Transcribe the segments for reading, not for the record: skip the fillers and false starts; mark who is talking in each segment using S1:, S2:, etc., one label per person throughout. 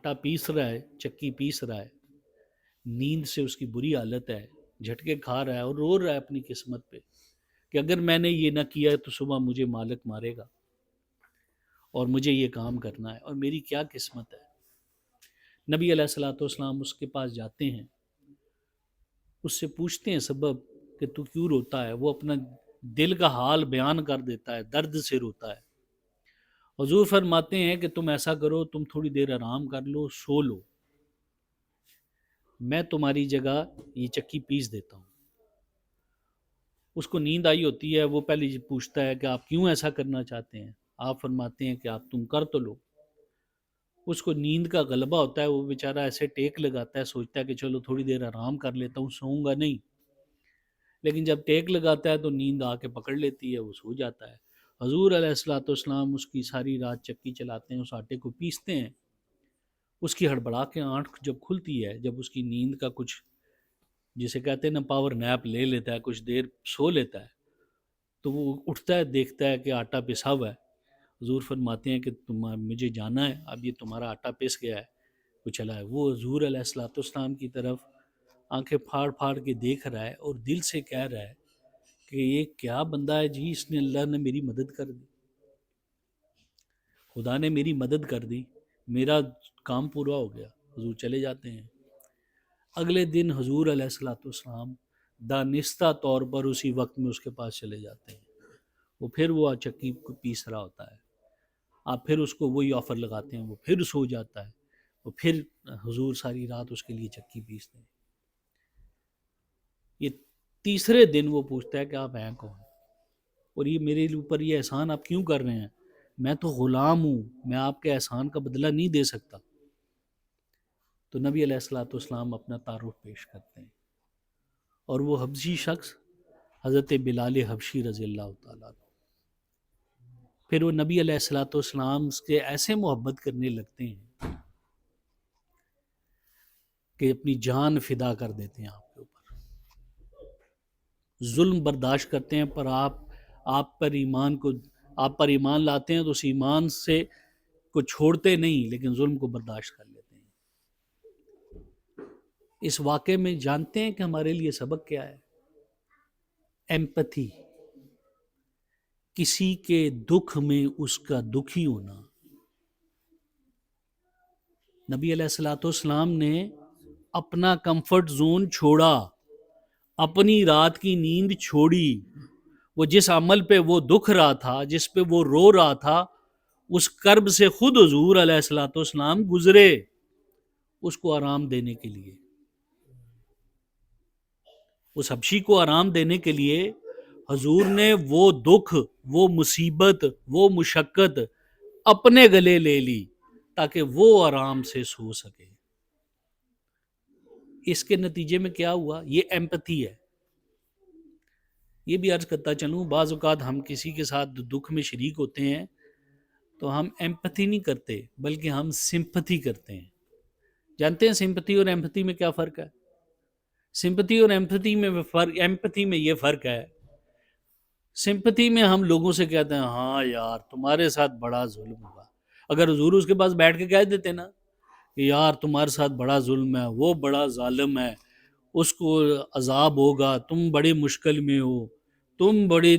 S1: آٹا پیس رہا ہے، چکی پیس رہا ہے، نیند سے اس کی بری حالت ہے، جھٹکے کھا رہا ہے اور رو رہا ہے اپنی قسمت پہ کہ اگر میں نے یہ نہ کیا تو صبح مجھے مالک مارے گا اور مجھے یہ کام کرنا ہے اور میری کیا قسمت ہے۔ نبی علیہ الصلوۃ والسلام اس کے پاس جاتے ہیں، اس سے پوچھتے ہیں سبب کہ تو کیوں روتا ہے۔ وہ اپنا دل کا حال بیان کر دیتا ہے، درد سے روتا ہے۔ حضور فرماتے ہیں کہ تم ایسا کرو، تم تھوڑی دیر آرام کر لو، سو لو، میں تمہاری جگہ یہ چکی پیس دیتا ہوں۔ اس کو نیند آئی ہوتی ہے، وہ پہلے یہ پوچھتا ہے کہ آپ کیوں ایسا کرنا چاہتے ہیں۔ آپ فرماتے ہیں کہ آپ تم کر تو لو۔ اس کو نیند کا غلبہ ہوتا ہے، وہ بیچارہ ایسے ٹیک لگاتا ہے، سوچتا ہے کہ چلو تھوڑی دیر آرام کر لیتا ہوں، سوؤں گا نہیں۔ لیکن جب ٹیک لگاتا ہے تو نیند آ کے پکڑ لیتی ہے، وہ سو جاتا ہے۔ حضور علیہ الصلوۃ والسلام اس کی ساری رات چکی چلاتے ہیں، اس آٹے کو پیستے ہیں۔ اس کی ہڑبڑا کے آنکھ جب کھلتی ہے، جب اس کی نیند کا کچھ جسے کہتے ہیں نا پاور نیپ لے لیتا ہے، کچھ دیر سو لیتا ہے، تو وہ اٹھتا ہے، دیکھتا ہے کہ آٹا پسا ہوا ہے۔ حضور فرماتے ہیں کہ مجھے جانا ہے، اب یہ تمہارا آٹا پس گیا ہے، وہ چلا ہے۔ وہ حضور علیہ الصلوۃ والسلام کی طرف آنکھیں پھاڑ پھاڑ کے دیکھ رہا ہے اور دل سے کہہ رہا ہے کہ یہ کیا بندہ ہے جی، اس نے اللہ نے میری مدد کر دی، خدا نے میری مدد کر دی، میرا کام پورا ہو گیا۔ حضور چلے جاتے ہیں۔ اگلے دن حضور علیہ الصلوۃ والسلام دانستہ طور پر اسی وقت میں اس کے پاس چلے جاتے ہیں۔ وہ پھر وہ چکی کو پیس رہا ہوتا ہے، آپ پھر اس کو وہی آفر لگاتے ہیں، وہ پھر سو جاتا ہے، وہ پھر حضور ساری رات اس کے لیے چکی پیستے ہیں۔ یہ تیسرے دن وہ پوچھتا ہے کہ آپ ہیں کون، اور یہ میرے اوپر یہ احسان آپ کیوں کر رہے ہیں؟ میں تو غلام ہوں، میں آپ کے احسان کا بدلہ نہیں دے سکتا۔ تو نبی علیہ الصلوۃ والسلام اپنا تعارف پیش کرتے ہیں، اور وہ حبشی شخص حضرت بلال حبشی رضی اللہ تعالیٰ عنہ۔ پھر وہ نبی علیہ الصلوۃ والسلام کے ایسے محبت کرنے لگتے ہیں کہ اپنی جان فدا کر دیتے ہیں آپ کے اوپر، ظلم برداشت کرتے ہیں، پر آپ پر ایمان لاتے ہیں تو اس ایمان سے کو چھوڑتے نہیں، لیکن ظلم کو برداشت کر لیتے ہیں۔ اس واقعے میں جانتے ہیں کہ ہمارے لیے سبق کیا ہے؟ ایمپتھی، کسی کے دکھ میں اس کا دکھی ہونا۔ نبی علیہ الصلوۃ والسلام نے اپنا کمفرٹ زون چھوڑا، اپنی رات کی نیند چھوڑی۔ وہ جس عمل پہ وہ دکھ رہا تھا، جس پہ وہ رو رہا تھا، اس کرب سے خود حضور علیہ الصلوۃ والسلام گزرے اس کو آرام دینے کے لیے۔ اس حبشی کو آرام دینے کے لیے حضور نے وہ دکھ، وہ مصیبت، وہ مشقت اپنے گلے لے لی تاکہ وہ آرام سے سو سکے۔ اس کے نتیجے میں کیا ہوا؟ یہ ایمپتھی ہے۔ یہ بھی عرض کرتا چلوں، بعض اوقات ہم کسی کے ساتھ دکھ میں شریک ہوتے ہیں تو ہم ایمپتھی نہیں کرتے بلکہ ہم سمپتھی کرتے ہیں۔ جانتے ہیں سمپتھی اور ایمپتھی میں کیا فرق ہے؟ سمپتھی اور ایمپتھی میں یہ فرق ہے، سمپتھی میں ہم لوگوں سے کہتے ہیں ہاں یار تمہارے ساتھ بڑا ظلم ہوا۔ اگر حضور اس کے پاس بیٹھ کے کہہ دیتے نا کہ یار تمہارے ساتھ بڑا ظلم ہے، وہ بڑا ظالم ہے، اس کو عذاب ہوگا، تم بڑی مشکل میں ہو، تم بڑی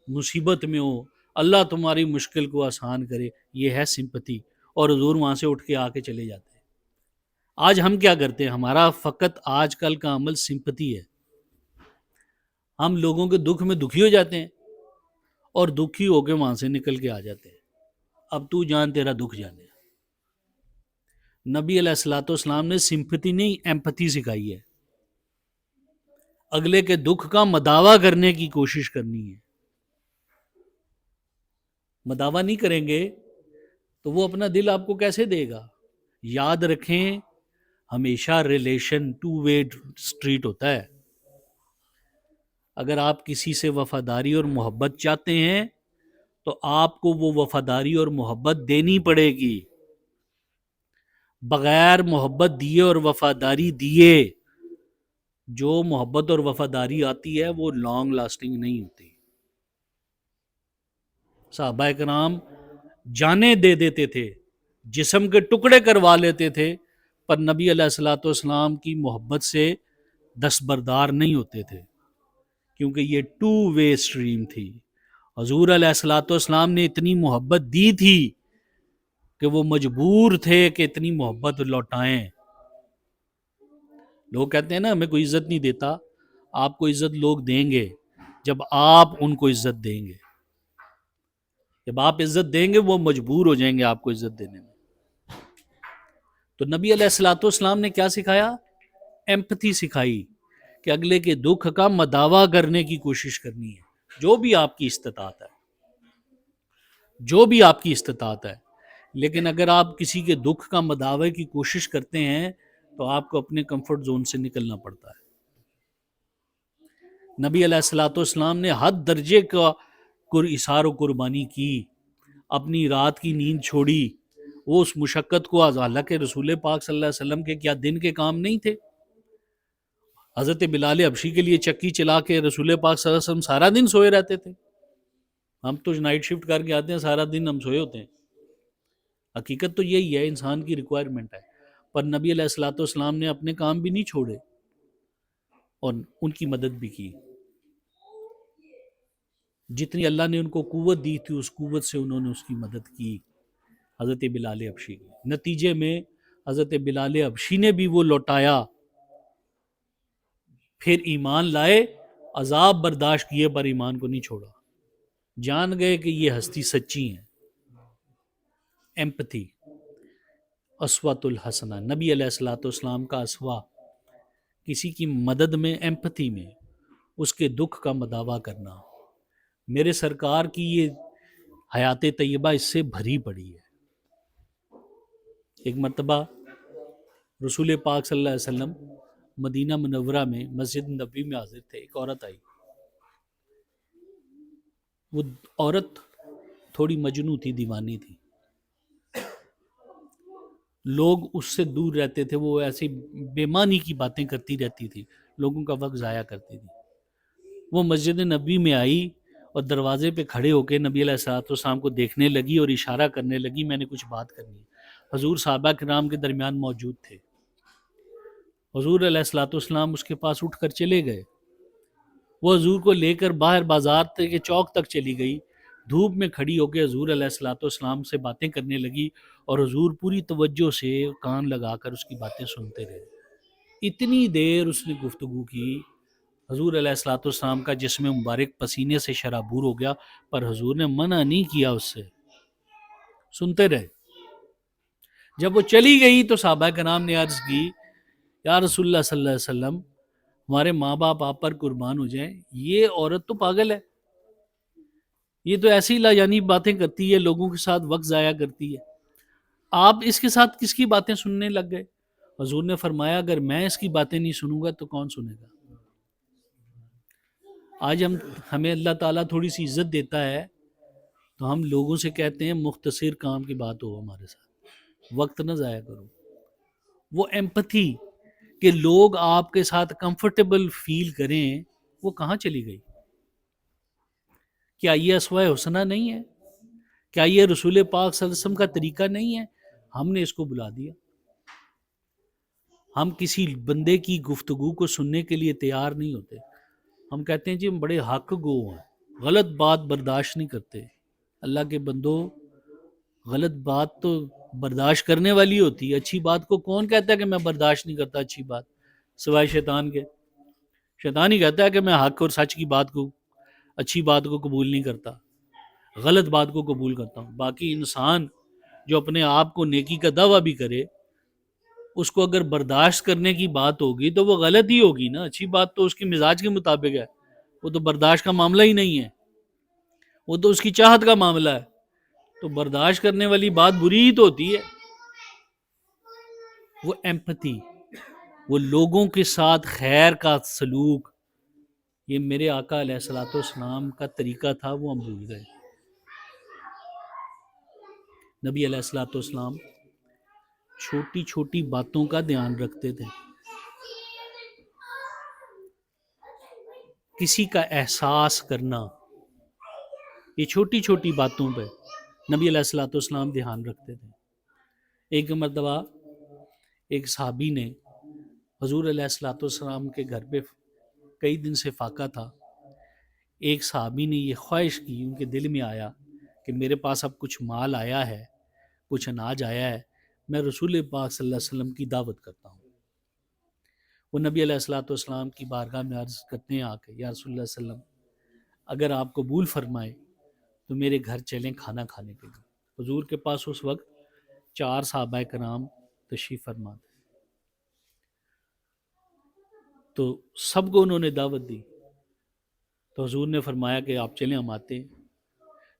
S1: مصیبت میں ہو، اللہ تمہاری مشکل کو آسان کرے، یہ ہے سمپتھی، اور حضور وہاں سے اٹھ کے آ کے چلے جاتے ہیں۔ آج ہم کیا کرتے ہیں؟ ہمارا فقط آج کل کا عمل سمپتھی ہے۔ ہم لوگوں کے دکھ میں دکھی ہو جاتے ہیں اور دکھی ہو کے وہاں سے نکل کے آ جاتے ہیں، اب تو جان تیرا دکھ جانے۔ نبی علیہ الصلوۃ والسلام نے سمپتھی نہیں ایمپتھی سکھائی ہے۔ اگلے کے دکھ کا مداوع کرنے کی کوشش کرنی ہے۔ مداوع نہیں کریں گے تو وہ اپنا دل آپ کو کیسے دے گا؟ یاد رکھیں، ہمیشہ ریلیشن ٹو وے سٹریٹ ہوتا ہے۔ اگر آپ کسی سے وفاداری اور محبت چاہتے ہیں تو آپ کو وہ وفاداری اور محبت دینی پڑے گی۔ بغیر محبت دیے اور وفاداری دیے جو محبت اور وفاداری آتی ہے وہ لانگ لاسٹنگ نہیں ہوتی۔ صحابہ کرام جانیں دے دیتے تھے جسم کے ٹکڑے کروا لیتے تھے، پر نبی علیہ الصلوۃ والسلام کی محبت سے دستبردار نہیں ہوتے تھے، کیونکہ یہ ٹو وے سٹریم تھی۔ حضور علیہ الصلوۃ والسلام نے اتنی محبت دی تھی کہ وہ مجبور تھے کہ اتنی محبت لوٹائیں۔ لوگ کہتے ہیں نا ہمیں کوئی عزت نہیں دیتا، آپ کو عزت لوگ دیں گے جب آپ ان کو عزت دیں گے۔ جب آپ عزت دیں گے وہ مجبور ہو جائیں گے آپ کو عزت دینے میں۔ تو نبی علیہ الصلوۃ والسلام نے کیا سکھایا؟ ایمپتھی سکھائی، کہ اگلے کے دکھ کا مداوع کرنے کی کوشش کرنی ہے، جو بھی آپ کی استطاعت ہے، جو بھی آپ کی استطاعت ہے۔ لیکن اگر آپ کسی کے دکھ کا مداوع کی کوشش کرتے ہیں تو آپ کو اپنے کمفرٹ زون سے نکلنا پڑتا ہے۔ نبی علیہ الصلوۃ والسلام نے حد درجے کا اثار و قربانی کی، اپنی رات کی نیند چھوڑی، وہ اس مشقت کو، حالانکہ رسول پاک صلی اللہ علیہ وسلم کے کیا دن کے کام نہیں تھے؟ حضرت بلال حبشی کے لیے چکی چلا کے رسول پاک صلی اللہ علیہ وسلم سارا دن سوئے رہتے تھے۔ ہم تو نائٹ شفٹ کر کے آتے ہیں، سارا دن ہم سوئے ہوتے ہیں۔ حقیقت تو یہی ہے، انسان کی ریکوائرمنٹ ہے۔ پر نبی علیہ الصلوۃ والسلام نے اپنے کام بھی نہیں چھوڑے اور ان کی مدد بھی کی۔ جتنی اللہ نے ان کو قوت دی تھی اس قوت سے انہوں نے اس کی مدد کی، حضرت بلال حبشی کی۔ نتیجے میں حضرت بلال حبشی نے بھی وہ لوٹایا، پھر ایمان لائے، عذاب برداشت کیے پر ایمان کو نہیں چھوڑا، جان گئے کہ یہ ہستی سچی ہیں۔ ایمپتھی، اسوۃ الحسنہ، نبی علیہ الصلوۃ والسلام کا اسوہ، کسی کی مدد میں، ایمپتھی میں، اس کے دکھ کا مداوع کرنا۔ میرے سرکار کی یہ حیات طیبہ اس سے بھری پڑی ہے۔ ایک مرتبہ رسول پاک صلی اللہ علیہ وسلم مدینہ منورہ میں مسجد نبوی میں حاضر تھے، ایک عورت آئی۔ وہ عورت تھوڑی مجنوں تھی، دیوانی تھی، لوگ اس سے دور رہتے تھے، وہ ایسی بے معنی کی باتیں کرتی رہتی تھی، لوگوں کا وقت ضائع کرتی تھی۔ وہ مسجد نبی میں آئی اور دروازے پہ کھڑے ہو کے نبی علیہ الصلوۃ والسلام کو دیکھنے لگی اور اشارہ کرنے لگی، میں نے کچھ بات کرنی ہے۔ حضور صحابہ کرام کے درمیان موجود تھے۔ حضور علیہ الصلوۃ والسلام اس کے پاس اٹھ کر چلے گئے۔ وہ حضور کو لے کر باہر بازار کے چوک تک چلی گئی، دھوپ میں کھڑی ہو کے حضور علیہ الصلوۃ والسلام سے باتیں کرنے لگی، اور حضور پوری توجہ سے کان لگا کر اس کی باتیں سنتے رہے۔ اتنی دیر اس نے گفتگو کی، حضور علیہ الصلوۃ والسلام کا جسم مبارک پسینے سے شرابور ہو گیا، پر حضور نے منع نہیں کیا، اس سے سنتے رہے۔ جب وہ چلی گئی تو صحابہ کرام نے عرض کی، یا رسول اللہ صلی اللہ علیہ وسلم، ہمارے ماں باپ آپ پر قربان ہو جائیں، یہ عورت تو پاگل ہے، یہ تو ایسی لا یعنی باتیں کرتی ہے، لوگوں کے ساتھ وقت ضائع کرتی ہے، آپ اس کے ساتھ کس کی باتیں سننے لگ گئے؟ حضور نے فرمایا، اگر میں اس کی باتیں نہیں سنوں گا تو کون سنے گا؟ آج ہمیں اللہ تعالیٰ تھوڑی سی عزت دیتا ہے تو ہم لوگوں سے کہتے ہیں مختصر کام کی بات ہو ہمارے ساتھ، وقت نہ ضائع کرو۔ وہ ایمپتھی کہ لوگ آپ کے ساتھ کمفرٹیبل فیل کریں، وہ کہاں چلی گئی؟ کیا یہ اسوہ حسنہ نہیں ہے؟ کیا یہ رسول پاک صلی اللہ علیہ وسلم کا طریقہ نہیں ہے؟ ہم نے اس کو بلا دیا۔ ہم کسی بندے کی گفتگو کو سننے کے لیے تیار نہیں ہوتے، ہم کہتے ہیں جی ہم بڑے حق گو ہیں، غلط بات برداشت نہیں کرتے۔ اللہ کے بندو، غلط بات تو برداشت کرنے والی ہوتی ہے، اچھی بات کو کون کہتا ہے کہ میں برداشت نہیں کرتا اچھی بات، سوائے شیطان کے؟ شیطان ہی کہتا ہے کہ میں حق اور سچ کی بات کو، اچھی بات کو قبول نہیں کرتا، غلط بات کو قبول کرتا ہوں۔ باقی انسان جو اپنے آپ کو نیکی کا دعویٰ بھی کرے، اس کو اگر برداشت کرنے کی بات ہوگی تو وہ غلط ہی ہوگی نا، اچھی بات تو اس کی مزاج کے مطابق ہے، وہ تو برداشت کا معاملہ ہی نہیں ہے، وہ تو اس کی چاہت کا معاملہ ہے، تو برداشت کرنے والی بات بری ہی تو ہوتی ہے۔ وہ ایمپتھی، وہ لوگوں کے ساتھ خیر کا سلوک، یہ میرے آقا علیہ الصلوۃ والسلام کا طریقہ تھا، وہ ہم بھول گئے۔ نبی علیہ الصلوۃ والسلام چھوٹی چھوٹی باتوں کا دھیان رکھتے تھے، کسی کا احساس کرنا، یہ چھوٹی چھوٹی باتوں پہ نبی علیہ الصلوۃ والسلام دھیان رکھتے تھے۔ ایک مرتبہ ایک صحابی نے حضور علیہ الصلوۃ والسلام کے گھر پہ کئی دن سے فاقہ تھا. ایک صحابی نے یہ خواہش کی، ان کے دل میں آیا کہ میرے پاس اب کچھ مال آیا ہے، کچھ اناج آیا ہے، میں رسول پاک صلی اللہ علیہ وسلم کی دعوت کرتا ہوں. وہ نبی علیہ الصلوۃ والسلام کی بارگاہ میں عرض کرتے ہیں آ کے، یا رسول اللہ صلی اللہ علیہ وسلم، اگر آپ قبول فرمائے تو میرے گھر چلیں کھانا کھانے کے لیے. حضور کے پاس اس وقت 4 صحابہ کرام تشریف فرما تھے. تو سب کو انہوں نے دعوت دی. تو حضور نے فرمایا کہ آپ چلیں، ہم آتے ہیں.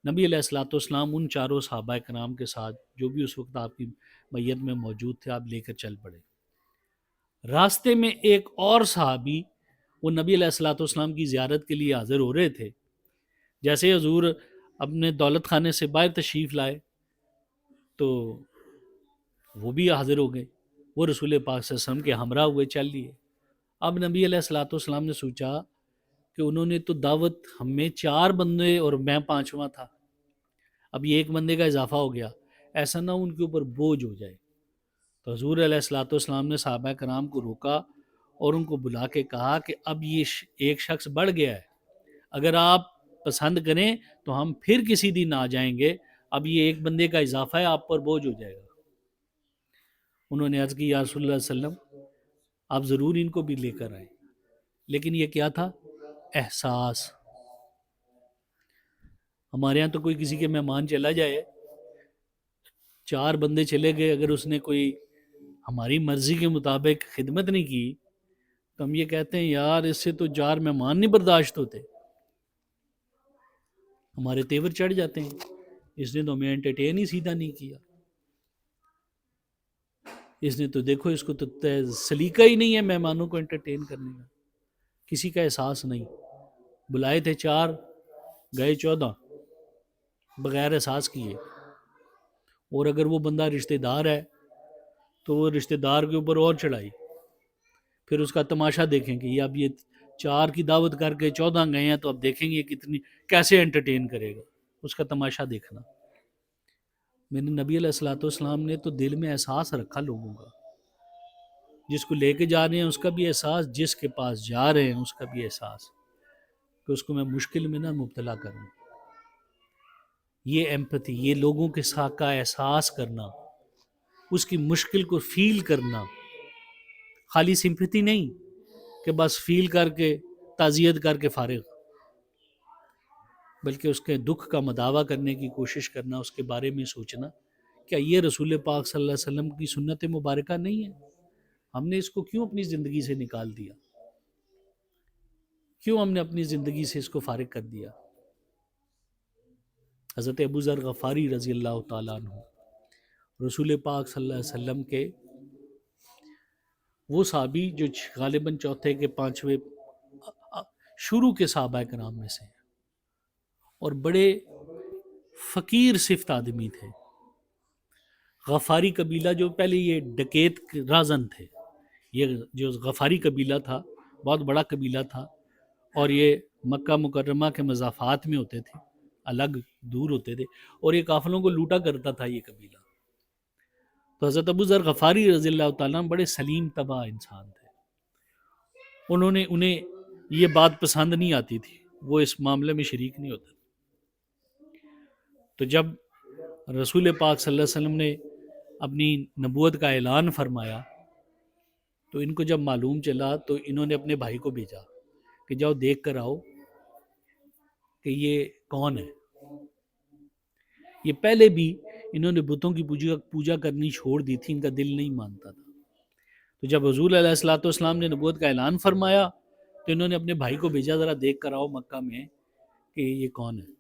S1: نبی علیہ الصلوۃ والسلام ان 4 صحابہ کرام کے ساتھ جو بھی اس وقت آپ کی میت میں موجود تھے، آپ لے کر چل پڑے. راستے میں ایک اور صحابی، وہ نبی علیہ الصلوۃ والسلام کی زیارت کے لیے حاضر ہو رہے تھے. جیسے حضور اپنے دولت خانے سے باہر تشریف لائے تو وہ بھی حاضر ہو گئے. وہ رسول پاک صلی اللہ علیہ وسلم کے ہمراہ ہوئے چل لیے. اب نبی علیہ الصلوۃ والسلام نے سوچا کہ انہوں نے تو دعوت ہمیں 4 بندے اور میں 5واں تھا، اب یہ ایک بندے کا اضافہ ہو گیا، ایسا نہ ان کے اوپر بوجھ ہو جائے. تو حضور علیہ الصلوۃ والسلام نے صحابہ کرام کو روکا اور ان کو بلا کے کہا کہ اب یہ ایک شخص بڑھ گیا ہے، اگر آپ پسند کریں تو ہم پھر کسی دن آ جائیں گے، اب یہ ایک بندے کا اضافہ ہے، آپ پر بوجھ ہو جائے گا. انہوں نے عرض کی یا رسول اللہ صلی اللہ علیہ وسلم، آپ ضرور ان کو بھی لے کر آئیں. لیکن یہ کیا تھا؟ احساس. ہمارے ہاں تو کوئی کسی کے مہمان چلا جائے، 4 بندے چلے گئے، اگر اس نے کوئی ہماری مرضی کے مطابق خدمت نہیں کی تو ہم یہ کہتے ہیں یار اس سے تو 4 مہمان نہیں برداشت ہوتے، ہمارے تیور چڑھ جاتے ہیں، اس نے تو ہمیں انٹرٹین ہی سیدھا نہیں کیا، اس نے تو دیکھو اس کو تو سلیقہ ہی نہیں ہے مہمانوں کو انٹرٹین کرنے کا. کسی کا احساس نہیں. بلائے تھے 4، گئے 14 بغیر احساس کیے. اور اگر وہ بندہ رشتہ دار ہے تو وہ رشتہ دار کے اوپر اور چڑھائی، پھر اس کا تماشا دیکھیں گے. یہ اب یہ 4 کی دعوت کر کے 14 گئے ہیں تو اب دیکھیں گے کتنی کیسے انٹرٹین کرے گا، اس کا تماشا دیکھنا. میرے نبی علیہ الصلوۃ والسلام نے تو دل میں احساس رکھا لوگوں کا، جس کو لے کے جا رہے ہیں اس کا بھی احساس، جس کے پاس جا رہے ہیں اس کا بھی احساس کہ اس کو میں مشکل میں نہ مبتلا کروں. یہ ایمپتھی، یہ لوگوں کے ساتھ کا احساس کرنا، اس کی مشکل کو فیل کرنا، خالی سمپتھی نہیں کہ بس فیل کر کے تعزیت کر کے فارغ، بلکہ اس کے دکھ کا مداوع کرنے کی کوشش کرنا، اس کے بارے میں سوچنا کیا یہ رسول پاک صلی اللہ علیہ وسلم کی سنت مبارکہ نہیں ہے؟ ہم نے اس کو کیوں اپنی زندگی سے نکال دیا؟ کیوں ہم نے اپنی زندگی سے اس کو فارغ کر دیا؟ حضرت ابو ذر غفاری رضی اللہ تعالیٰ عنہ، رسول پاک صلی اللہ علیہ وسلم کے وہ صحابی جو غالباً چوتھے کے 5ویں شروع کے صحابہ کرام میں سے ہیں، اور بڑے فقیر صفت آدمی تھے. غفاری قبیلہ جو پہلے یہ ڈکیت رازن تھے، یہ جو غفاری قبیلہ تھا بہت بڑا قبیلہ تھا، اور یہ مکہ مکرمہ کے مضافات میں ہوتے تھے، الگ دور ہوتے تھے، اور یہ قافلوں کو لوٹا کرتا تھا یہ قبیلہ. تو حضرت ابو ذر غفاری رضی اللہ تعالیٰ بڑے سلیم طبع انسان تھے. انہیں یہ بات پسند نہیں آتی تھی، وہ اس معاملے میں شریک نہیں ہوتے. تو جب رسول پاک صلی اللہ علیہ وسلم نے اپنی نبوت کا اعلان فرمایا تو ان کو جب معلوم چلا تو انہوں نے اپنے بھائی کو بھیجا کہ جاؤ دیکھ کر آؤ کہ یہ کون ہے. یہ پہلے بھی انہوں نے بتوں کی پوجا کرنی چھوڑ دی تھی، ان کا دل نہیں مانتا تھا. تو جب حضور علیہ الصلوۃ والسلام نے نبوت کا اعلان فرمایا تو انہوں نے اپنے بھائی کو بھیجا ذرا دیکھ کر آؤ مکہ میں کہ یہ کون ہے.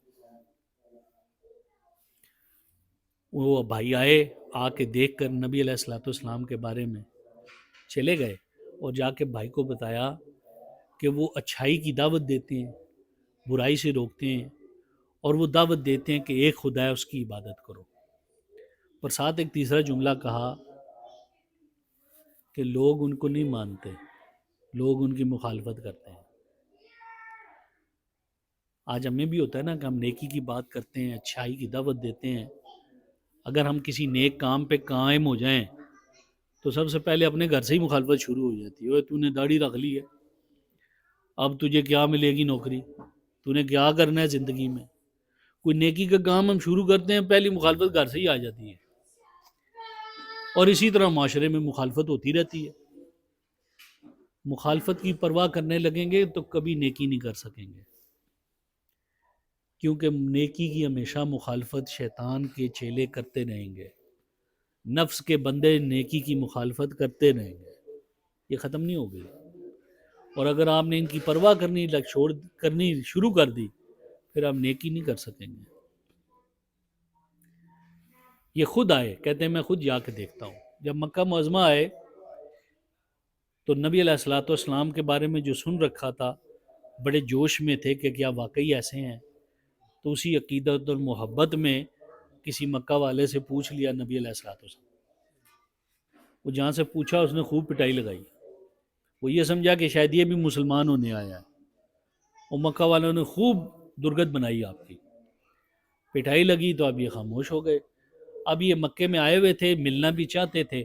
S1: وہ بھائی آئے، آ کے دیکھ کر نبی علیہ الصلوۃ والسلام کے بارے میں چلے گئے اور جا کے بھائی کو بتایا کہ وہ اچھائی کی دعوت دیتے ہیں، برائی سے روکتے ہیں، اور وہ دعوت دیتے ہیں کہ ایک خدا ہے، اس کی عبادت کرو. اور ساتھ ایک تیسرا جملہ کہا کہ لوگ ان کو نہیں مانتے، لوگ ان کی مخالفت کرتے ہیں. آج ہمیں بھی ہوتا ہے نا کہ ہم نیکی کی بات کرتے ہیں، اچھائی کی دعوت دیتے ہیں، اگر ہم کسی نیک کام پہ قائم ہو جائیں تو سب سے پہلے اپنے گھر سے ہی مخالفت شروع ہو جاتی ہے. اوے تو نے داڑھی رکھ لی ہے، اب تجھے کیا ملے گی نوکری، تو نے کیا کرنا ہے زندگی میں. کوئی نیکی کا کام ہم شروع کرتے ہیں، پہلی مخالفت گھر سے ہی آ جاتی ہے. اور اسی طرح معاشرے میں مخالفت ہوتی رہتی ہے. مخالفت کی پرواہ کرنے لگیں گے تو کبھی نیکی نہیں کر سکیں گے، کیونکہ نیکی کی ہمیشہ مخالفت شیطان کے چیلے کرتے رہیں گے. نفس کے بندے نیکی کی مخالفت کرتے رہیں گے، یہ ختم نہیں ہوگی. اور اگر آپ نے ان کی پرواہ کرنی شروع کر دی، پھر آپ نیکی نہیں کر سکیں گے. یہ خود آئے، کہتے ہیں میں خود جا کے دیکھتا ہوں. جب مکہ معظمہ آئے تو نبی علیہ الصلوۃ والسلام کے بارے میں جو سن رکھا تھا بڑے جوش میں تھے کہ کیا واقعی ایسے ہیں. تو اسی عقیدت اور محبت میں کسی مکہ والے سے پوچھ لیا نبی علیہ الصلوۃ والسلام. وہ جہاں سے پوچھا اس نے خوب پٹائی لگائی. وہ یہ سمجھا کہ شاید یہ بھی مسلمان ہونے آیا ہے. اور مکہ والوں نے خوب درگت بنائی، آپ کی پٹائی لگی تو اب یہ خاموش ہو گئے. اب یہ مکے میں آئے ہوئے تھے، ملنا بھی چاہتے تھے.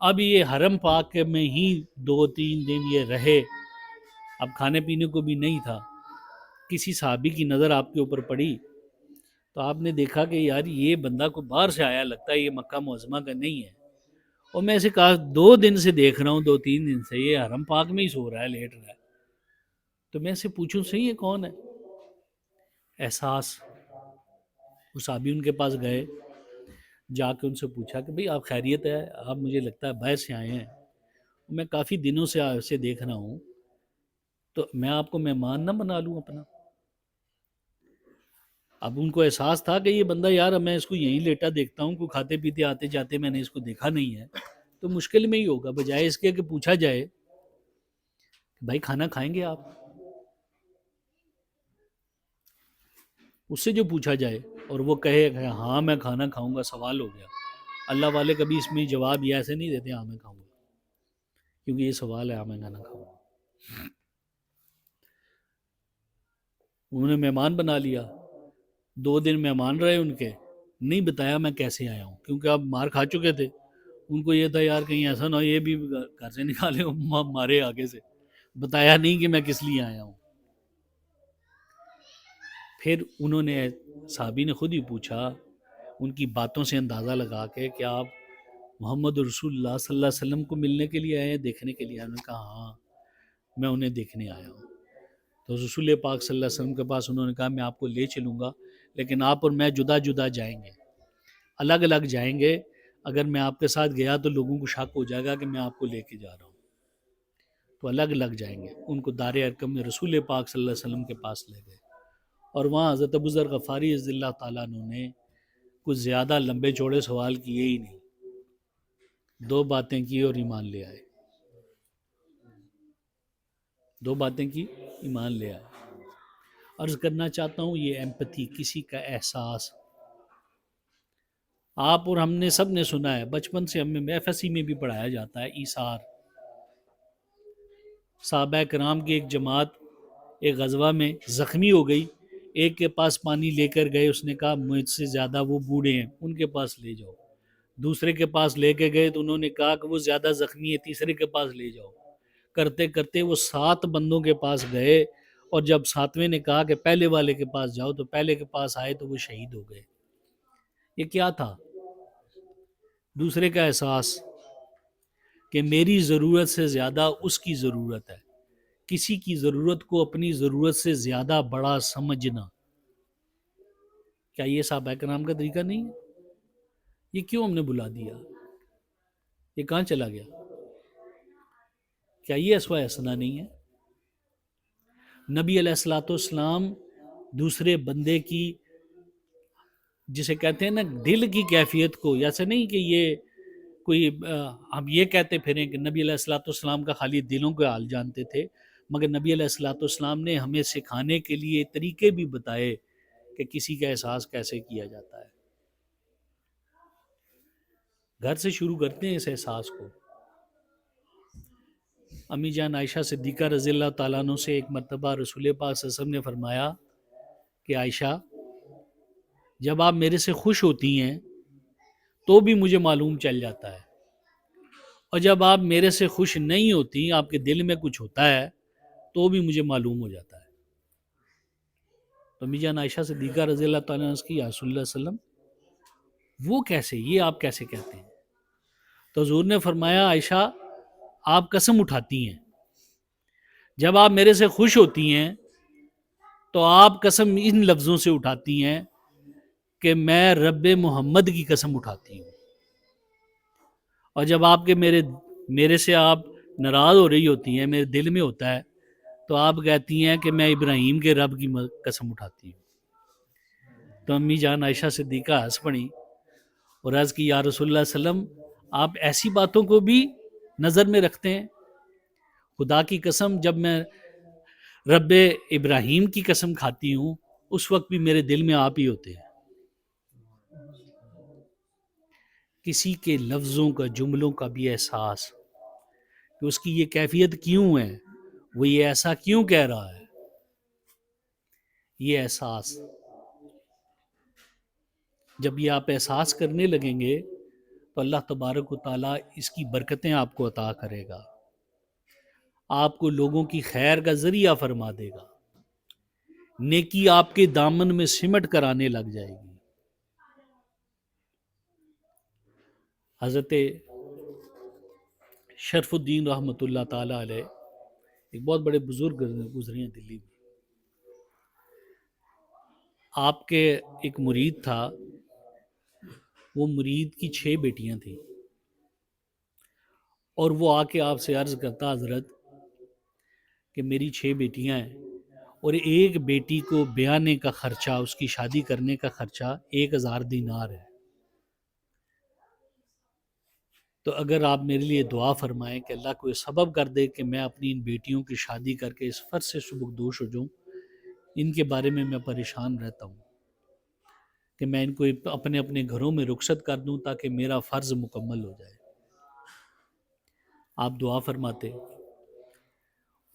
S1: اب یہ حرم پاک میں ہی 2-3 دن یہ رہے، اب کھانے پینے کو بھی نہیں تھا. کسی صحابی کی نظر آپ کے اوپر پڑی تو آپ نے دیکھا کہ یار یہ بندہ کو باہر سے آیا، لگتا ہے یہ مکہ معظمہ کا نہیں ہے. اور میں اسے کہا 2 دن سے دیکھ رہا ہوں، 2-3 دن سے یہ حرم پاک میں ہی سو رہا ہے، لیٹ رہا ہے. تو میں اسے پوچھوں صحیح یہ کون ہے. احساس. وہ صحابی ان کے پاس گئے، جا کے ان سے پوچھا کہ بھئی آپ خیریت ہے، آپ مجھے لگتا ہے باہر سے آئے ہیں، میں کافی دنوں سے اسے دیکھ رہا ہوں، تو میں آپ کو مہمان نہ بنا لوں اپنا. اب ان کو احساس تھا کہ یہ بندہ یار میں اس کو یہیں لیٹا دیکھتا ہوں، کوئی کھاتے پیتے آتے جاتے میں نے اس کو دیکھا نہیں ہے، تو مشکل میں ہی ہوگا. بجائے اس کے کہ پوچھا جائے بھائی کھانا کھائیں گے آپ، اس سے جو پوچھا جائے اور وہ کہے کہ ہاں میں کھانا کھاؤں گا، سوال ہو گیا. اللہ والے کبھی اس میں جواب یہ ایسے نہیں دیتے ہاں میں کھاؤں گا، کیونکہ یہ سوال ہے ہاں میں کھانا کھاؤں گا. انہوں نے مہمان بنا لیا، 2 دن مہمان رہے ان کے. نہیں بتایا میں کیسے آیا ہوں، کیونکہ آپ مار کھا چکے تھے. ان کو یہ تھا یار کہیں ایسا نہ ہو یہ بھی گھر سے نکالے مارے آگے سے. بتایا نہیں کہ میں کس لیے آیا ہوں. پھر انہوں نے صحابی نے خود ہی پوچھا، ان کی باتوں سے اندازہ لگا کے کہ آپ محمد رسول اللہ صلی اللہ علیہ وسلم کو ملنے کے لیے آئے ہیں، دیکھنے کے لیے. انہوں نے کہا ہاں میں انہیں دیکھنے آیا ہوں. تو رسول پاک صلی اللہ علیہ وسلم کے پاس انہوں نے کہا میں آپ کو لے چلوں گا، لیکن آپ اور میں جدا جدا جائیں گے، الگ الگ جائیں گے. اگر میں آپ کے ساتھ گیا تو لوگوں کو شک ہو جائے گا کہ میں آپ کو لے کے جا رہا ہوں، تو الگ الگ جائیں گے. ان کو دار ارقم میں رسول پاک صلی اللہ علیہ وسلم کے پاس لے گئے، اور وہاں حضرت ابو ذر غفاری رضی اللہ تعالیٰ عنہ نے کچھ زیادہ لمبے چوڑے سوال کیے ہی نہیں، 2 باتیں کی اور ایمان لے آئے. 2 باتیں کی، ایمان لے آئے. عرض کرنا چاہتا ہوں یہ ایمپتھی، کسی کا احساس. آپ اور ہم نے سب نے سنا ہے، بچپن سے ہمیں ایف ایس سی میں بھی پڑھایا جاتا ہے ایثار. صحابہ کرام کی ایک جماعت ایک غزوہ میں زخمی ہو گئی، ایک کے پاس پانی لے کر گئے، اس نے کہا مجھ سے زیادہ وہ بوڑھے ہیں ان کے پاس لے جاؤ. دوسرے کے پاس لے کے گئے تو انہوں نے کہا کہ وہ زیادہ زخمی ہے، تیسرے کے پاس لے جاؤ. کرتے کرتے وہ 7 بندوں کے پاس گئے، اور جب 7ویں نے کہا کہ پہلے والے کے پاس جاؤ تو پہلے کے پاس آئے تو وہ شہید ہو گئے. یہ کیا تھا؟ دوسرے کا احساس کہ میری ضرورت سے زیادہ اس کی ضرورت ہے، کسی کی ضرورت کو اپنی ضرورت سے زیادہ بڑا سمجھنا. کیا یہ صحابہ کرام کا طریقہ نہیں ہے؟ یہ کیوں ہم نے بلا دیا؟ یہ کہاں چلا گیا؟ کیا یہ اسوہ حسنہ نہیں ہے؟ نبی علیہ الصلوۃ والسلام دوسرے بندے کی، جسے کہتے ہیں نا دل کی کیفیت کو، ایسا نہیں کہ یہ کوئی ہم یہ کہتے پھریں کہ نبی علیہ الصلوۃ والسلام کا خالی دلوں کے حال جانتے تھے، مگر نبی علیہ الصلوۃ والسلام نے ہمیں سکھانے کے لیے طریقے بھی بتائے کہ کسی کا احساس کیسے کیا جاتا ہے. گھر سے شروع کرتے ہیں اس احساس کو. امی جان عائشہ صدیقہ رضی اللہ تعالیٰ عنہ سے ایک مرتبہ رسول پاک صلی اللہ علیہ وسلم نے فرمایا کہ عائشہ جب آپ میرے سے خوش ہوتی ہیں تو بھی مجھے معلوم چل جاتا ہے، اور جب آپ میرے سے خوش نہیں ہوتی، آپ کے دل میں کچھ ہوتا ہے، تو بھی مجھے معلوم ہو جاتا ہے۔ تو امی جان عائشہ صدیقہ رضی اللہ تعالیٰ عنہ کی، یا رسول اللہ صلی اللہ علیہ وسلم وہ کیسے، یہ آپ کیسے کہتے ہیں؟ تو حضور نے فرمایا عائشہ آپ قسم اٹھاتی ہیں، جب آپ میرے سے خوش ہوتی ہیں تو آپ قسم ان لفظوں سے اٹھاتی ہیں کہ میں رب محمد کی قسم اٹھاتی ہوں، اور جب آپ کے میرے سے آپ ناراض ہو رہی ہوتی ہیں، میرے دل میں ہوتا ہے، تو آپ کہتی ہیں کہ میں ابراہیم کے رب کی قسم اٹھاتی ہوں۔ تو امی جان عائشہ صدیقہ ہنس پڑی اور عرض کی، یا رسول اللہ صلی اللہ علیہ وسلم آپ ایسی باتوں کو بھی نظر میں رکھتے ہیں؟ خدا کی قسم جب میں رب ابراہیم کی قسم کھاتی ہوں اس وقت بھی میرے دل میں آپ ہی ہوتے ہیں۔ کسی کے لفظوں کا، جملوں کا بھی احساس کہ اس کی یہ کیفیت کیوں ہے، وہ یہ ایسا کیوں کہہ رہا ہے، یہ احساس جب یہ آپ احساس کرنے لگیں گے تو اللہ تبارک و تعالیٰ اس کی برکتیں آپ کو عطا کرے گا، آپ کو لوگوں کی خیر کا ذریعہ فرما دے گا، نیکی آپ کے دامن میں سمٹ کر آنے لگ جائے گی۔ حضرت شرف الدین رحمۃ اللہ تعالیٰ علیہ ایک بہت بڑے بزرگ گزرے ہیں دلی میں، آپ کے ایک مرید تھا، وہ مرید کی 6 بیٹیاں تھیں، اور وہ آ کے آپ سے عرض کرتا، حضرت کہ میری 6 بیٹیاں ہیں اور ایک بیٹی کو بیانے کا خرچہ، اس کی شادی کرنے کا خرچہ 1000 دینار ہے، تو اگر آپ میرے لیے دعا فرمائیں کہ اللہ کو یہ سبب کر دے کہ میں اپنی ان بیٹیوں کی شادی کر کے اس فرض سے سبکدوش ہو جاؤں، ان کے بارے میں پریشان رہتا ہوں کہ میں ان کو اپنے اپنے گھروں میں رخصت کر دوں تاکہ میرا فرض مکمل ہو جائے۔ آپ دعا فرماتے،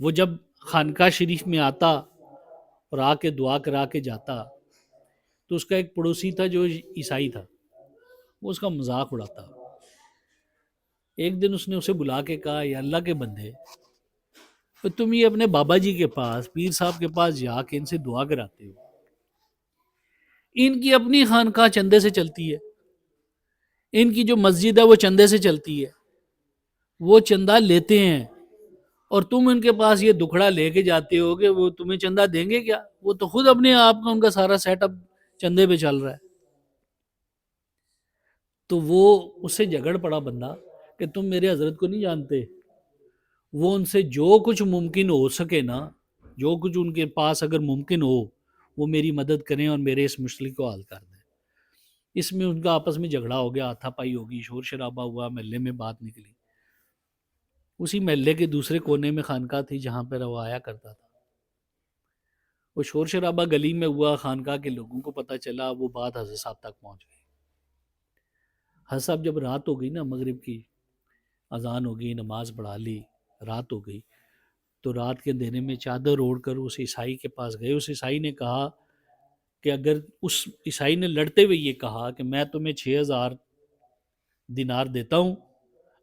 S1: وہ جب خانقاہ شریف میں آتا اور آ کے دعا کرا کے جاتا تو اس کا ایک پڑوسی تھا جو عیسائی تھا، وہ اس کا مذاق اڑاتا۔ ایک دن اس نے اسے بلا کے کہا، یا اللہ کے بندے، تو تم یہ اپنے بابا جی کے پاس، پیر صاحب کے پاس جا کے ان سے دعا کراتے ہو، ان کی اپنی خانقاہ چندے سے چلتی ہے، ان کی جو مسجد ہے وہ چندے سے چلتی ہے، وہ چندہ لیتے ہیں، اور تم ان کے پاس یہ دکھڑا لے کے جاتے ہو کہ وہ تمہیں چندہ دیں گے کیا، وہ تو خود اپنے آپ کا ان کا سارا سیٹ اپ چندے پہ چل رہا ہے۔ تو وہ اس سے جھگڑ پڑا بندہ کہ تم میرے حضرت کو نہیں جانتے، وہ ان سے جو کچھ ممکن ہو سکے نا، جو کچھ ان کے پاس اگر ممکن ہو وہ میری مدد کریں اور میرے اس مشکل کو حل کر دیں۔ اس میں ان کا آپس میں جھگڑا ہو گیا، ہاتھا پائی ہوگی، شور شرابہ ہوا، محلے میں بات نکلی۔ اسی محلے کے دوسرے کونے میں خانقاہ تھی جہاں پر وہ آیا کرتا تھا، وہ شور شرابہ گلی میں ہوا، خانقاہ کے لوگوں کو پتہ چلا، وہ بات حضرت صاحب تک پہنچ گئی۔ حضرت صاحب جب رات ہو گئی نا، مغرب کی اذان ہو گئی، نماز پڑھا لی، رات ہو گئی، تو رات کے اندھیرے میں چادر اوڑھ کر اس عیسائی کے پاس گئے۔ اس عیسائی نے کہا کہ اگر اس عیسائی نے لڑتے ہوئے یہ کہا کہ میں تمہیں 6000 دینار دیتا ہوں،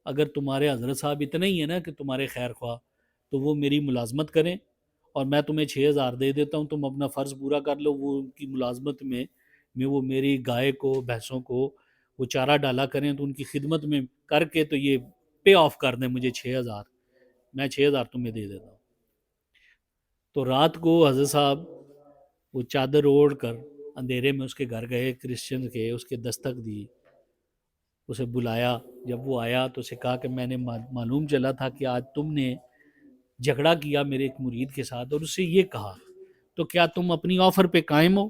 S1: اگر تمہارے حضرت صاحب اتنے ہی ہیں نا کہ تمہارے خیر خواہ، تو وہ میری ملازمت کریں اور میں تمہیں 6000 دے دیتا ہوں، تم اپنا فرض پورا کر لو، وہ ان کی ملازمت میں وہ میری گائے کو، بھینسوں کو وہ چارہ ڈالا کریں، تو ان کی خدمت میں کر کے تو یہ پے آف کر دیں مجھے 6000، میں 6000 تمہیں دے دیتا ہوں۔ تو رات کو حضرت صاحب وہ چادر اوڑھ کر اندھیرے میں اس کے گھر گئے، کرسچن کے، اس کے دستک دی، اسے بلایا۔ جب وہ آیا تو اسے کہا کہ میں نے معلوم چلا تھا کہ آج تم نے جھگڑا کیا میرے ایک مرید کے ساتھ اور اس سے یہ کہا، تو کیا تم اپنی آفر پہ قائم ہو؟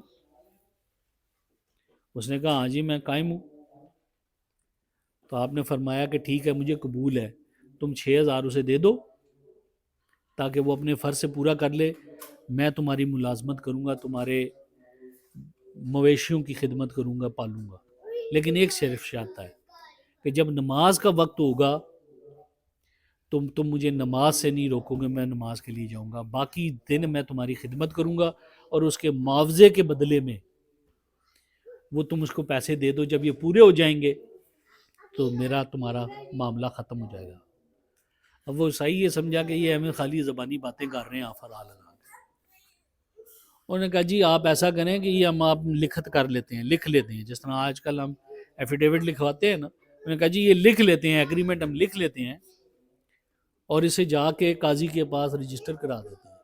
S1: اس نے کہا ہاں جی میں قائم ہوں۔ تو آپ نے فرمایا کہ ٹھیک ہے، مجھے قبول ہے، تم 6000 اسے دے دو تاکہ وہ اپنے فرض سے پورا کر لے، میں تمہاری ملازمت کروں گا، تمہارے مویشیوں کی خدمت کروں گا، پالوں گا، لیکن ایک صرف شرط ہے کہ جب نماز کا وقت ہوگا تم مجھے نماز سے نہیں روکو گے، میں نماز کے لیے جاؤں گا، باقی دن میں تمہاری خدمت کروں گا، اور اس کے معاوضے کے بدلے میں وہ تم اس کو پیسے دے دو، جب یہ پورے ہو جائیں گے تو میرا تمہارا معاملہ ختم ہو جائے گا۔ اب وہ عیسائی یہ سمجھا کہ یہ ہمیں خالی زبانی باتیں کر رہے ہیں آفر لگا کے۔ انہوں نے کہا جی آپ ایسا کریں کہ یہ ہم آپ لکھت کر لیتے ہیں، لکھ لیتے ہیں، جس طرح آج کل ہم ایفیڈیوٹ لکھواتے ہیں نا، انہوں نے کہا جی یہ لکھ لیتے ہیں، ایگریمنٹ ہم لکھ لیتے ہیں اور اسے جا کے قاضی کے پاس رجسٹر کرا دیتے ہیں۔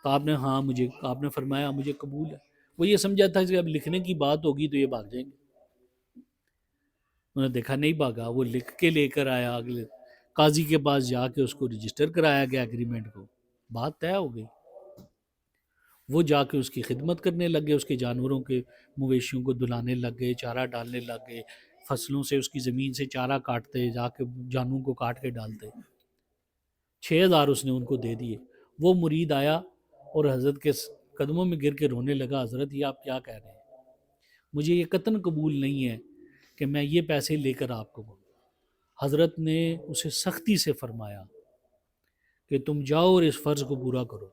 S1: تو آپ نے ہاں مجھے آپ نے فرمایا مجھے قبول ہے۔ وہ یہ سمجھا تھا کہ اب لکھنے کی بات ہوگی تو یہ بھاگ جائیں گے۔ انہوں نے دیکھا نہیں بھاگا، وہ لکھ کے لے کر آیا، اگلے قاضی کے پاس جا کے اس کو رجسٹر کرایا گیا ایگریمنٹ کو، بات طے ہو گئی۔ وہ جا کے اس کی خدمت کرنے لگ گئے، اس کے جانوروں کے مویشیوں کو دلانے لگ گئے، چارہ ڈالنے لگ گئے، فصلوں سے اس کی زمین سے چارہ کاٹتے، جا کے جانوروں کو کاٹ کے ڈالتے۔ 6,000 اس نے ان کو دے دیے۔ وہ مرید آیا اور حضرت کے قدموں میں گر کے رونے لگا، حضرت یہ آپ کیا کہہ رہے ہیں؟ مجھے یہ قطعاً قبول نہیں ہے کہ میں یہ پیسے لے کر آپ کو دوں۔ حضرت نے اسے سختی سے فرمایا کہ تم جاؤ اور اس فرض کو پورا کرو۔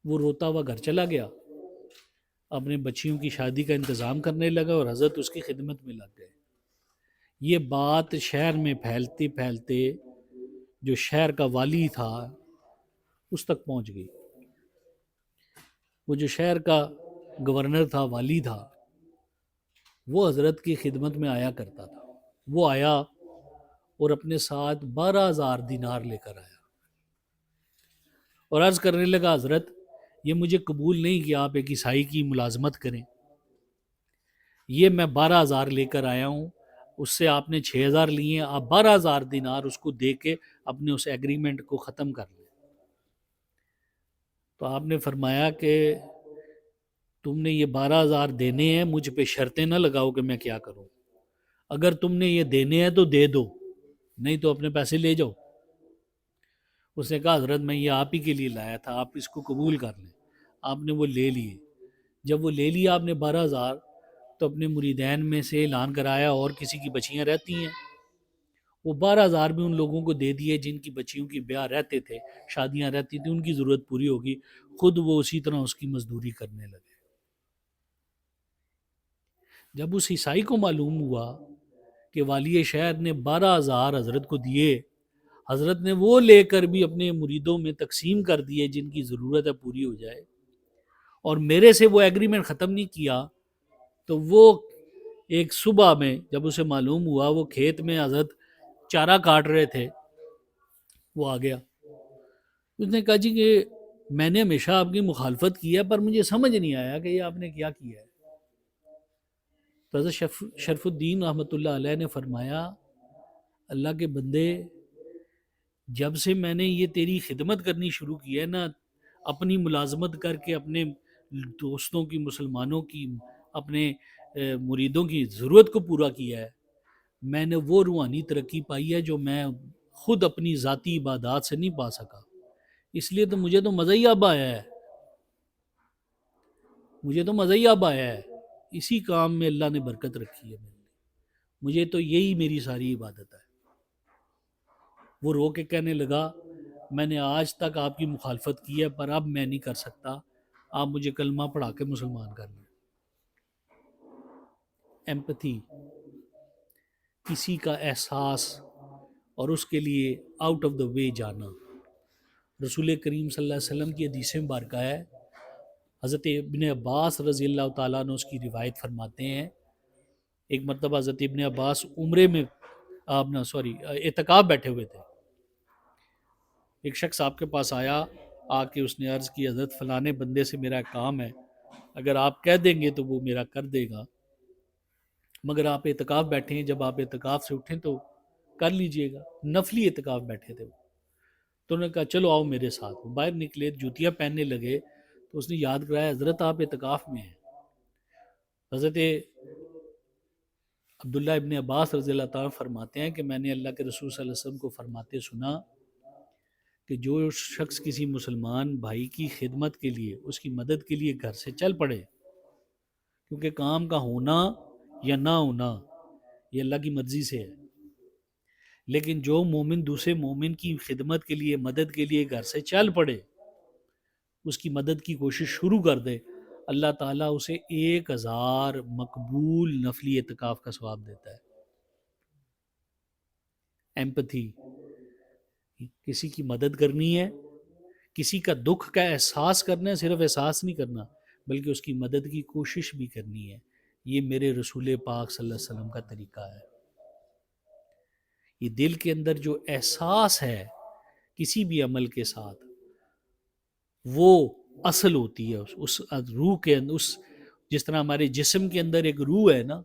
S1: وہ روتا ہوا گھر چلا گیا، اپنے بچیوں کی شادی کا انتظام کرنے لگا اور حضرت اس کی خدمت میں لگ گئے۔ یہ بات شہر میں پھیلتے پھیلتے جو شہر کا والی تھا اس تک پہنچ گئی۔ وہ جو شہر کا گورنر تھا، والی تھا، وہ حضرت کی خدمت میں آیا کرتا تھا۔ وہ آیا اور اپنے ساتھ 12,000 دینار لے کر آیا اور عرض کرنے لگا حضرت یہ مجھے قبول نہیں کہ آپ ایک عیسائی کی ملازمت کریں، یہ میں 12,000 لے کر آیا ہوں، اس سے آپ نے 6,000 لیے ہیں، آپ 12,000 دینار اس کو دے کے اپنے اس ایگریمنٹ کو ختم کر لیں۔ تو آپ نے فرمایا کہ تم نے یہ 12,000 دینے ہیں، مجھ پہ شرطیں نہ لگاؤ کہ میں کیا کروں، اگر تم نے یہ دینے ہیں تو دے دو، نہیں تو اپنے پیسے لے جاؤ۔ اس نے کہا حضرت میں یہ آپ ہی کے لیے لایا تھا، آپ اس کو قبول کر لیں۔ آپ نے وہ لے لیے۔ جب وہ لے لیا آپ نے 12,000 تو اپنے مریدین میں سے اعلان کرایا اور کسی کی بچیاں رہتی ہیں، وہ 12,000 بھی ان لوگوں کو دے دیے جن کی بچیوں کی بیاہ رہتے تھے، شادیاں رہتی تھیں، ان کی ضرورت پوری ہوگی، خود وہ اسی طرح اس کی مزدوری کرنے لگے۔ جب اس عیسائی کو معلوم ہوا کہ والی شہر نے 12,000 حضرت کو دیے، حضرت نے وہ لے کر بھی اپنے مریدوں میں تقسیم کر دیے جن کی ضرورت ہے پوری ہو جائے، اور میرے سے وہ ایگریمنٹ ختم نہیں کیا، تو وہ ایک صبح میں جب اسے معلوم ہوا، وہ کھیت میں حضرت چارہ کاٹ رہے تھے، وہ آ گیا۔ اس نے کہا جی کہ میں نے ہمیشہ آپ کی مخالفت کی ہے پر مجھے سمجھ نہیں آیا کہ یہ آپ نے کیا کیا ہے۔ تو حضرت شرف الدین رحمۃ اللہ علیہ نے فرمایا اللہ کے بندے، جب سے میں نے یہ تیری خدمت کرنی شروع کی ہے نا، اپنی ملازمت کر کے اپنے دوستوں کی، مسلمانوں کی، اپنے مریدوں کی ضرورت کو پورا کیا ہے، میں نے وہ روحانی ترقی پائی ہے جو میں خود اپنی ذاتی عبادات سے نہیں پا سکا۔ اس لیے تو مجھے تو مزہ ہی اب آیا ہے، مجھے تو مزہ ہی اب آیا ہے، اسی کام میں اللہ نے برکت رکھی ہے میرے لیے، مجھے تو یہی میری ساری عبادت ہے۔ وہ رو کے کہنے لگا میں نے آج تک آپ کی مخالفت کی ہے پر اب میں نہیں کر سکتا، آپ مجھے کلمہ پڑھا کے مسلمان کر لیں۔ ایمپتھی، کسی کا احساس اور اس کے لیے آؤٹ آف دا وے جانا۔ رسول کریم صلی اللہ علیہ وسلم کی حدیث مبارکہ ہے، حضرت ابن عباس رضی اللہ تعالیٰ عنہ اس کی روایت فرماتے ہیں، ایک مرتبہ حضرت ابن عباس عمرے میں اعتکاف بیٹھے ہوئے تھے، ایک شخص آپ کے پاس آیا، آ کے اس نے عرض کی حضرت فلانے بندے سے میرا کام ہے، اگر آپ کہہ دیں گے تو وہ میرا کر دے گا، مگر آپ اعتکاف بیٹھے ہیں، جب آپ اعتکاف سے اٹھیں تو کر لیجئے گا۔ نفلی اعتکاف بیٹھے تھے وہ، تو انہوں نے کہا چلو آؤ میرے ساتھ۔ وہ باہر نکلے، جوتیاں پہننے لگے تو اس نے یاد کرایا حضرت آپ اعتکاف میں ہیں۔ حضرت عبداللہ ابن عباس رضی اللہ تعالیٰ فرماتے ہیں کہ میں نے اللہ کے رسول صلی اللہ علیہ وسلم کو فرماتے سنا کہ جو شخص کسی مسلمان بھائی کی خدمت کے لیے، اس کی مدد کے لیے گھر سے چل پڑے، کیونکہ کام کا ہونا یا نہ ہونا یہ اللہ کی مرضی سے ہے، لیکن جو مومن دوسرے مومن کی خدمت کے لیے، مدد کے لیے گھر سے چل پڑے، اس کی مدد کی کوشش شروع کر دے، اللہ تعالیٰ اسے 1000 مقبول نفلی اعتکاف کا ثواب دیتا ہے۔ ایمپتھی، کسی کی مدد کرنی ہے، کسی کا دکھ کا احساس کرنا ہے، صرف احساس نہیں کرنا بلکہ اس کی مدد کی کوشش بھی کرنی ہے۔ یہ میرے رسول پاک صلی اللہ علیہ وسلم کا طریقہ ہے۔ یہ دل کے اندر جو احساس ہے کسی بھی عمل کے ساتھ، وہ اصل ہوتی ہے اس روح کے اندر۔ جس طرح ہمارے جسم کے اندر ایک روح ہے نا،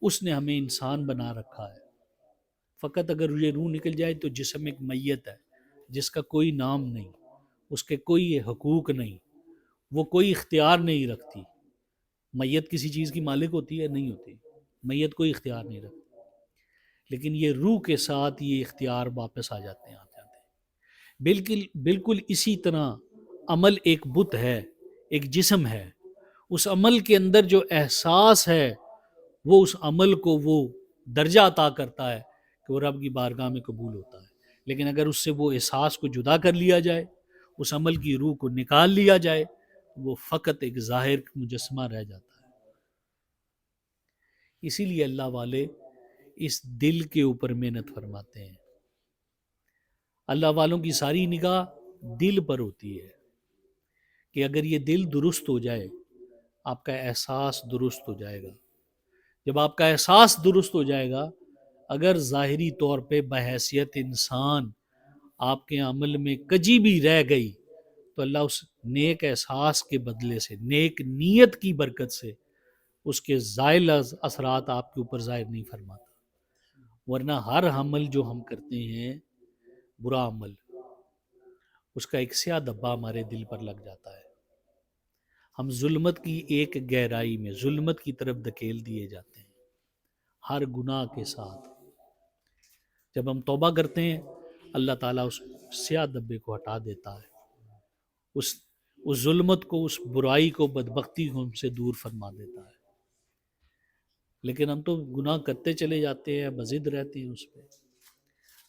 S1: اس نے ہمیں انسان بنا رکھا ہے۔ فقط اگر یہ روح نکل جائے تو جسم ایک میت ہے، جس کا کوئی نام نہیں، اس کے کوئی حقوق نہیں، وہ کوئی اختیار نہیں رکھتی۔ میت کسی چیز کی مالک ہوتی ہے؟ نہیں ہوتی، میت کوئی اختیار نہیں رکھتی۔ لیکن یہ روح کے ساتھ یہ اختیار واپس آ جاتے ہیں۔ بالکل اسی طرح عمل ایک بت ہے، ایک جسم ہے، اس عمل کے اندر جو احساس ہے وہ اس عمل کو وہ درجہ عطا کرتا ہے کہ وہ رب کی بارگاہ میں قبول ہوتا ہے۔ لیکن اگر اس سے وہ احساس کو جدا کر لیا جائے، اس عمل کی روح کو نکال لیا جائے، وہ فقط ایک ظاہر مجسمہ رہ جاتا ہے۔ اسی لیے اللہ والے اس دل کے اوپر محنت فرماتے ہیں۔ اللہ والوں کی ساری نگاہ دل پر ہوتی ہے کہ اگر یہ دل درست ہو جائے، آپ کا احساس درست ہو جائے گا۔ جب آپ کا احساس درست ہو جائے گا، اگر ظاہری طور پہ بحیثیت انسان آپ کے عمل میں کجی بھی رہ گئی، تو اللہ اس نیک احساس کے بدلے سے، نیک نیت کی برکت سے اس کے زائل اثرات آپ کے اوپر ظاہر نہیں فرماتا۔ ورنہ ہر عمل جو ہم کرتے ہیں، برا عمل، اس کا ایک سیاہ دھبا ہمارے دل پر لگ جاتا ہے۔ ہم ظلمت کی ایک گہرائی میں، ظلمت کی طرف دھکیل دیے جاتے ہیں ہر گناہ کے ساتھ۔ جب ہم توبہ کرتے ہیں، اللہ تعالیٰ اس سیاہ دھبے کو ہٹا دیتا ہے، اس ظلمت کو، اس برائی کو، بدبختی کو ہم سے دور فرما دیتا ہے۔ لیکن ہم تو گناہ کرتے چلے جاتے ہیں، بضد رہتے ہیں اس پہ۔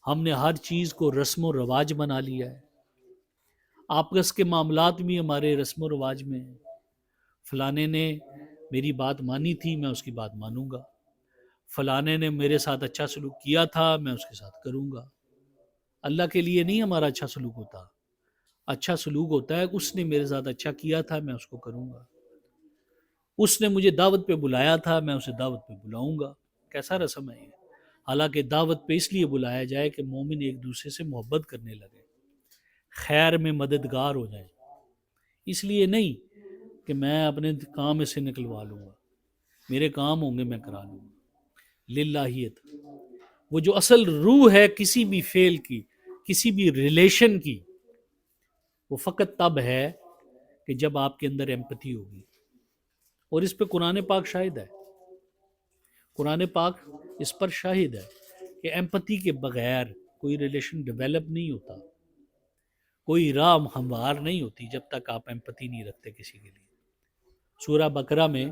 S1: ہم نے ہر چیز کو رسم و رواج بنا لیا ہے۔ آپس کے معاملات بھی ہمارے رسم و رواج میں ہیں۔ فلانے نے میری بات مانی تھی، میں اس کی بات مانوں گا۔ فلانے نے میرے ساتھ اچھا سلوک کیا تھا، میں اس کے ساتھ کروں گا۔ اللہ کے لیے نہیں ہمارا اچھا سلوک ہوتا۔ اچھا سلوک ہوتا ہے اس نے میرے ساتھ اچھا کیا تھا، میں اس کو کروں گا۔ اس نے مجھے دعوت پہ بلایا تھا، میں اسے دعوت پہ بلاؤں گا۔ کیسا رسم ہے یہ؟ حالانکہ دعوت پہ اس لیے بلایا جائے کہ مومن ایک دوسرے سے محبت کرنے لگے، خیر میں مددگار ہو جائے۔ اس لیے نہیں کہ میں اپنے کام سے نکلوا لوں گا، میرے کام ہوں گے میں کرا لوں گا۔ للہیت، وہ جو اصل روح ہے کسی بھی فعل کی، کسی بھی ریلیشن کی، وہ فقط تب ہے کہ جب آپ کے اندر ایمپتھی ہوگی۔ اور اس پہ قرآن پاک شاہد ہے۔ قرآن پاک اس پر شاہد ہے کہ ایمپتھی کے بغیر کوئی ریلیشن ڈیولپ نہیں ہوتا، کوئی راہ ہموار نہیں ہوتی جب تک آپ ایمپتھی نہیں رکھتے کسی کے لیے۔ سورہ بقرہ میں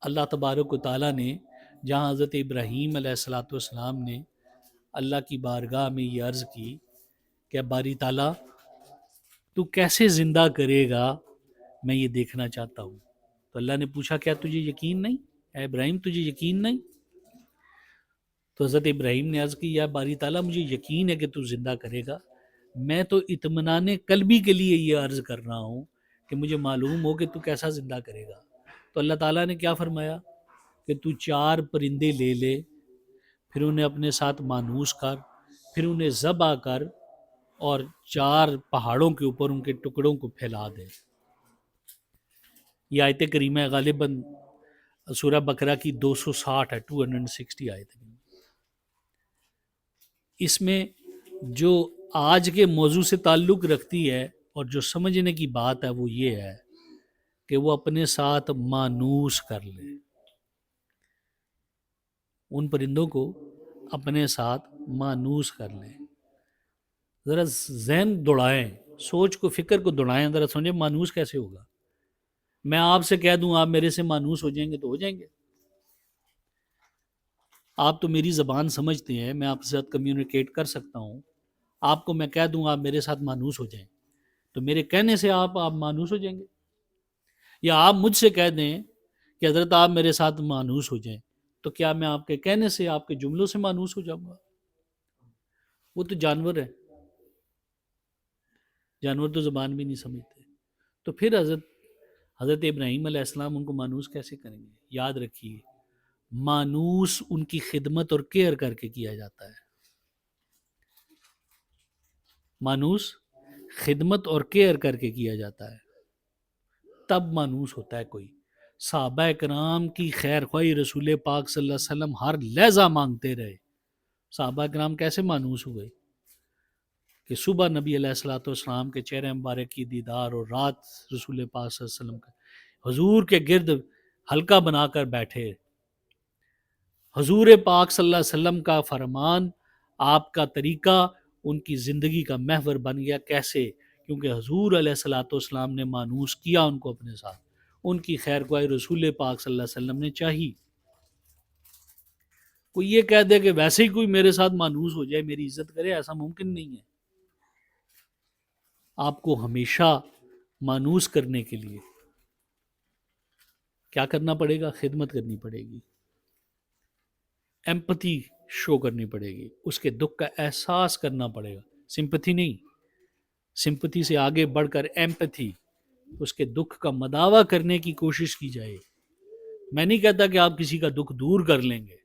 S1: اللہ تبارک و تعالیٰ نے جہاں حضرت ابراہیم علیہ السلام نے اللہ کی بارگاہ میں یہ عرض کی کہ باری تعالیٰ تو کیسے زندہ کرے گا، میں یہ دیکھنا چاہتا ہوں۔ تو اللہ نے پوچھا کیا تجھے یقین نہیں؟ اے ابراہیم تجھے یقین نہیں؟ تو حضرت ابراہیم نے عرض کی یا باری تعالیٰ مجھے یقین ہے کہ تو زندہ کرے گا، میں تو اطمینان قلبی کے لیے یہ عرض کر رہا ہوں کہ مجھے معلوم ہو کہ تو کیسا زندہ کرے گا۔ تو اللہ تعالیٰ نے کیا فرمایا کہ تو 4 پرندے لے لے، پھر انہیں اپنے ساتھ مانوس کر، پھر انہیں ذبح کر، اور 4 پہاڑوں کے اوپر ان کے ٹکڑوں کو پھیلا دے۔ یہ آیت کریمہ غالباً سورہ بقرہ کی 260 ہے، 260 آیت ہے۔ اس میں جو آج کے موضوع سے تعلق رکھتی ہے اور جو سمجھنے کی بات ہے وہ یہ ہے کہ وہ اپنے ساتھ مانوس کر لے، ان پرندوں کو اپنے ساتھ مانوس کر لیں۔ ذرا ذہن دوڑائیں، سوچ کو، فکر کو دوڑائیں، ذرا سمجھیں مانوس کیسے ہوگا۔ میں آپ سے کہہ دوں آپ میرے سے مانوس ہو جائیں گے تو ہو جائیں گے۔ آپ تو میری زبان سمجھتے ہیں، میں آپ کے ساتھ کمیونیکیٹ کر سکتا ہوں۔ آپ کو میں کہہ دوں آپ میرے ساتھ مانوس ہو جائیں، تو میرے کہنے سے آپ مانوس ہو جائیں گے، یا آپ مجھ سے کہہ دیں کہ حضرت آپ میرے ساتھ مانوس ہو جائیں، تو کیا میں آپ کے کہنے سے، آپ کے جملوں سے مانوس ہو جاؤں گا؟ وہ تو جانور ہے، جانور تو زبان بھی نہیں سمجھتے. تو پھر حضرت ابراہیم علیہ السلام ان کو مانوس کیسے کریں گے؟ یاد رکھیے، مانوس ان کی خدمت اور کیئر کر کے کیا جاتا ہے. مانوس خدمت اور کیئر کر کے کیا جاتا ہے، تب مانوس ہوتا ہے کوئی. صحابہ کرام کی خیر خواہی رسول پاک صلی اللہ علیہ وسلم ہر لحظہ مانگتے رہے. صحابہ کرام کیسے مانوس ہوئے کہ صبح نبی علیہ الصلوۃ والسلام کے چہرے مبارک کی دیدار، اور رات رسول پاک صلی اللہ علیہ وسلم کا حضور کے گرد حلقہ بنا کر بیٹھے. حضور پاک صلی اللہ علیہ وسلم کا فرمان، آپ کا طریقہ ان کی زندگی کا محور بن گیا. کیسے؟ کیونکہ حضور علیہ الصلوۃ والسلام نے مانوس کیا ان کو اپنے ساتھ، ان کی خیر خواہی رسول پاک صلی اللہ علیہ وسلم نے چاہی. کوئی یہ کہہ دے کہ ویسے ہی کوئی میرے ساتھ مانوس ہو جائے، میری عزت کرے، ایسا ممکن نہیں ہے. آپ کو ہمیشہ مانوس کرنے کے لیے کیا کرنا پڑے گا؟ خدمت کرنی پڑے گی، ایمپتھی شو کرنی پڑے گی، اس کے دکھ کا احساس کرنا پڑے گا. سمپتھی نہیں، سمپتھی سے آگے بڑھ کر ایمپتھی، اس کے دکھ کا مداوع کرنے کی کوشش کی جائے. میں نہیں کہتا کہ آپ کسی کا دکھ دور کر لیں گے،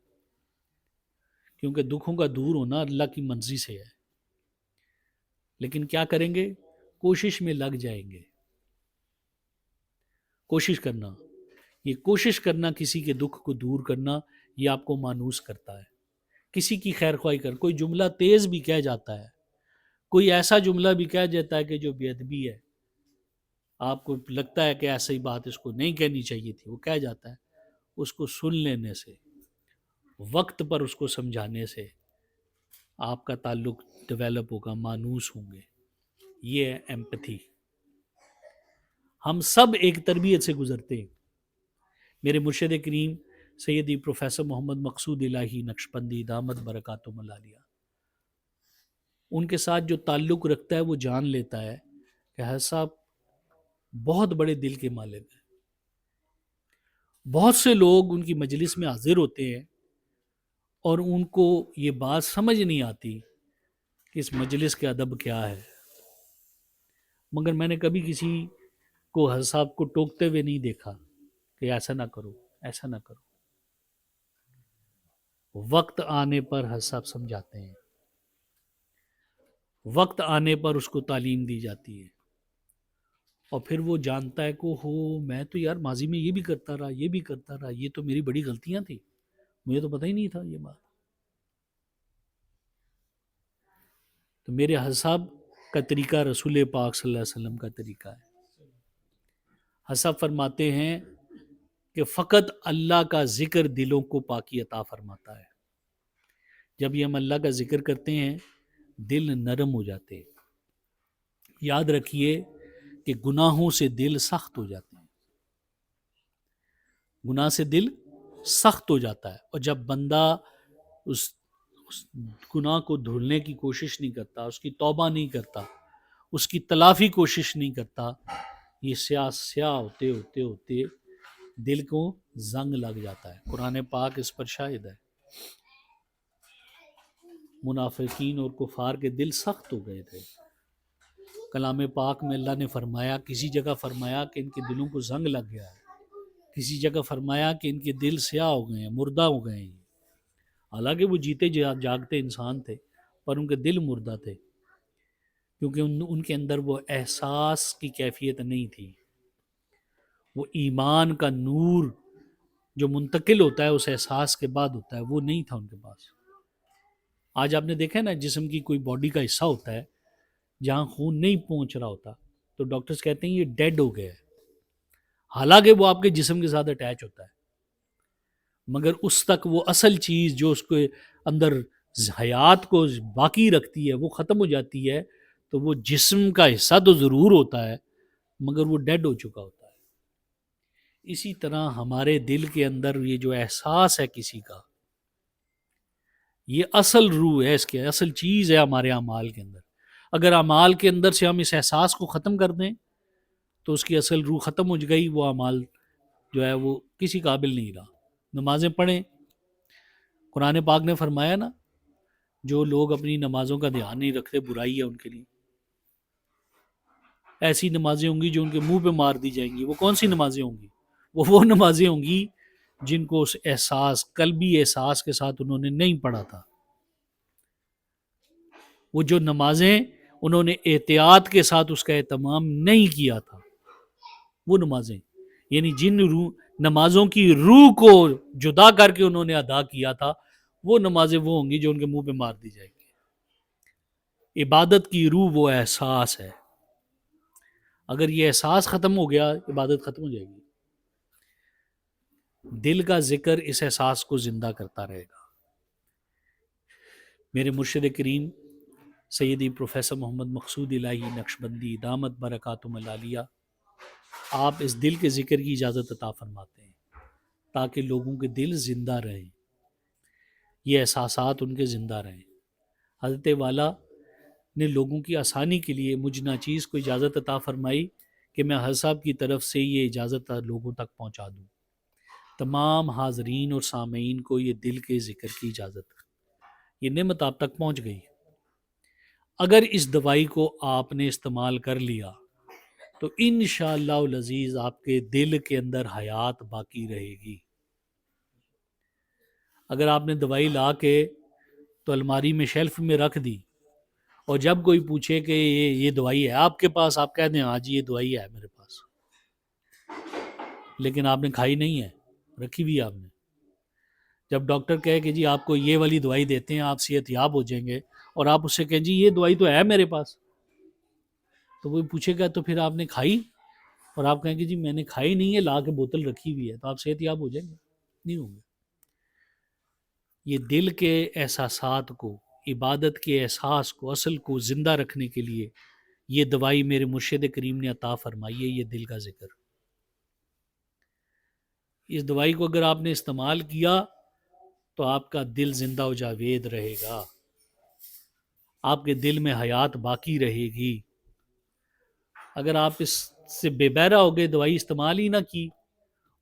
S1: کیونکہ دکھوں کا دور ہونا اللہ کی مرضی سے ہے، لیکن کیا کریں گے؟ کوشش میں لگ جائیں گے. کوشش کرنا، یہ کوشش کرنا کسی کے دکھ کو دور کرنا، یہ آپ کو مانوس کرتا ہے. کسی کی خیر خواہی کر، کوئی جملہ تیز بھی کہہ جاتا ہے، کوئی ایسا جملہ بھی کہہ جاتا ہے کہ جو بے ادبی ہے، آپ کو لگتا ہے کہ ایسا ہی بات اس کو نہیں کہنی چاہیے تھی، وہ کہہ جاتا ہے. اس کو سن لینے سے، وقت پر اس کو سمجھانے سے آپ کا تعلق ڈیولپ ہوگا، مانوس ہوں گے. یہ ہے ایمپتھی. ہم سب ایک تربیت سے گزرتے ہیں. میرے مرشد کریم سیدی پروفیسر محمد مقصود الہی نقشبندی دامت برکاتہم العالیہ، ان کے ساتھ جو تعلق رکھتا ہے وہ جان لیتا ہے کہ حضرت صاحب بہت بڑے دل کے مالک ہیں. بہت سے لوگ ان کی مجلس میں حاضر ہوتے ہیں اور ان کو یہ بات سمجھ نہیں آتی کہ اس مجلس کے ادب کیا ہے، مگر میں نے کبھی کسی کو حضرت صاحب کو ٹوکتے ہوئے نہیں دیکھا کہ ایسا نہ کرو، ایسا نہ کرو. وقت آنے پر حضرت صاحب سمجھاتے ہیں، وقت آنے پر اس کو تعلیم دی جاتی ہے، اور پھر وہ جانتا ہے کہ ہو میں تو یار ماضی میں یہ بھی کرتا رہا، یہ بھی کرتا رہا، یہ تو میری بڑی غلطیاں تھیں، مجھے تو پتہ ہی نہیں تھا یہ بات. تو میرے حضرت صاحب کا طریقہ رسول پاک صلی اللہ علیہ وسلم کا طریقہ ہے. حضرت صاحب فرماتے ہیں کہ فقط اللہ کا ذکر دلوں کو پاکی عطا فرماتا ہے. جب یہ ہم اللہ کا ذکر کرتے ہیں دل نرم ہو جاتے ہیں. یاد رکھیے کہ گناہوں سے دل سخت ہو جاتے ہیں، گناہ سے دل سخت ہو جاتا ہے، اور جب بندہ اس گناہ کو دھلنے کی کوشش نہیں کرتا، اس کی توبہ نہیں کرتا، اس کی تلافی کوشش نہیں کرتا، یہ سیاہ سیاہ ہوتے ہوتے ہوتے دل کو زنگ لگ جاتا ہے. قرآن پاک اس پر شاہد ہے. منافقین اور کفار کے دل سخت ہو گئے تھے. کلام پاک میں اللہ نے فرمایا، کسی جگہ فرمایا کہ ان کے دلوں کو زنگ لگ گیا ہے، کسی جگہ فرمایا کہ ان کے دل سیاہ ہو گئے ہیں، مردہ ہو گئے ہیں. حالانکہ وہ جیتے جاگتے انسان تھے، پر ان کے دل مردہ تھے، کیونکہ ان کے اندر وہ احساس کی کیفیت نہیں تھی. وہ ایمان کا نور جو منتقل ہوتا ہے اس احساس کے بعد ہوتا ہے، وہ نہیں تھا ان کے پاس. آج آپ نے دیکھا ہے نا، جسم کی کوئی باڈی کا حصہ ہوتا ہے جہاں خون نہیں پہنچ رہا ہوتا، تو ڈاکٹرز کہتے ہیں یہ ڈیڈ ہو گیا ہے، حالانکہ وہ آپ کے جسم کے ساتھ اٹیچ ہوتا ہے، مگر اس تک وہ اصل چیز جو اس کے اندر حیات کو باقی رکھتی ہے وہ ختم ہو جاتی ہے. تو وہ جسم کا حصہ تو ضرور ہوتا ہے مگر وہ ڈیڈ ہو چکا ہوتا ہے. اسی طرح ہمارے دل کے اندر یہ جو احساس ہے کسی کا، یہ اصل روح ہے، اس کے اصل چیز ہے ہمارے اعمال کے اندر. اگر اعمال کے اندر سے ہم اس احساس کو ختم کر دیں تو اس کی اصل روح ختم ہو گئی، وہ اعمال جو ہے وہ کسی قابل نہیں رہا۔ نمازیں پڑھیں، قرآن پاک نے فرمایا نا، جو لوگ اپنی نمازوں کا دھیان نہیں رکھتے برائی ہے ان کے لیے۔ ایسی نمازیں ہوں گی جو ان کے منہ پہ مار دی جائیں گی۔ وہ کون سی نمازیں ہوں گی؟ وہ نمازیں ہوں گی جن کو اس احساس، قلبی احساس کے ساتھ انہوں نے نہیں پڑھا تھا۔ وہ جو نمازیں انہوں نے احتیاط کے ساتھ اس کا اہتمام نہیں کیا تھا، وہ نمازیں، یعنی جن نمازوں کی روح کو جدا کر کے انہوں نے ادا کیا تھا، وہ نمازیں وہ ہوں گی جو ان کے منہ پہ مار دی جائیں گی۔ عبادت کی روح وہ احساس ہے، اگر یہ احساس ختم ہو گیا عبادت ختم ہو جائے گی۔ دل کا ذکر اس احساس کو زندہ کرتا رہے گا۔ میرے مرشد کریم سیدی پروفیسر محمد مقصود الہی نقشبندی دامت برکاتہم العالیہ، آپ اس دل کے ذکر کی اجازت عطا فرماتے ہیں تاکہ لوگوں کے دل زندہ رہیں، یہ احساسات ان کے زندہ رہیں۔ حضرت والا نے لوگوں کی آسانی کے لیے مجھ ناچیز کو اجازت عطا فرمائی کہ میں حضرت صاحب کی طرف سے یہ اجازت لوگوں تک پہنچا دوں۔ تمام حاضرین اور سامعین کو یہ دل کے ذکر کی اجازت، یہ نعمت آپ تک پہنچ گئی۔ اگر اس دوائی کو آپ نے استعمال کر لیا تو انشاءاللہ العزیز آپ کے دل کے اندر حیات باقی رہے گی۔ اگر آپ نے دوائی لا کے تو الماری میں شیلف میں رکھ دی اور جب کوئی پوچھے کہ یہ دوائی ہے آپ کے پاس، آپ کہہ دیں ہاں جی یہ دوائی ہے میرے پاس، لیکن آپ نے کھائی نہیں ہے، رکھی بھی آپ نے۔ جب ڈاکٹر کہے کہ جی آپ کو یہ والی دوائی دیتے ہیں آپ صحت یاب ہو جائیں گے، اور آپ اس سے کہیں جی یہ دوائی تو ہے میرے پاس، تو وہ پوچھے گا تو پھر آپ نے کھائی، اور آپ کہیں کہ جی میں نے کھائی نہیں ہے، لا کے بوتل رکھی ہوئی ہے، تو آپ صحت یاب ہو جائیں گے؟ نہیں ہوں گے۔ یہ دل کے احساسات کو، عبادت کے احساس کو، اصل کو زندہ رکھنے کے لیے یہ دوائی میرے مرشد کریم نے عطا فرمائی ہے، یہ دل کا ذکر۔ اس دوائی کو اگر آپ نے استعمال کیا تو آپ کا دل زندہ و جاوید رہے گا، آپ کے دل میں حیات باقی رہے گی۔ اگر آپ اس سے بے بہرا ہو گئے، دوائی استعمال ہی نہ کی،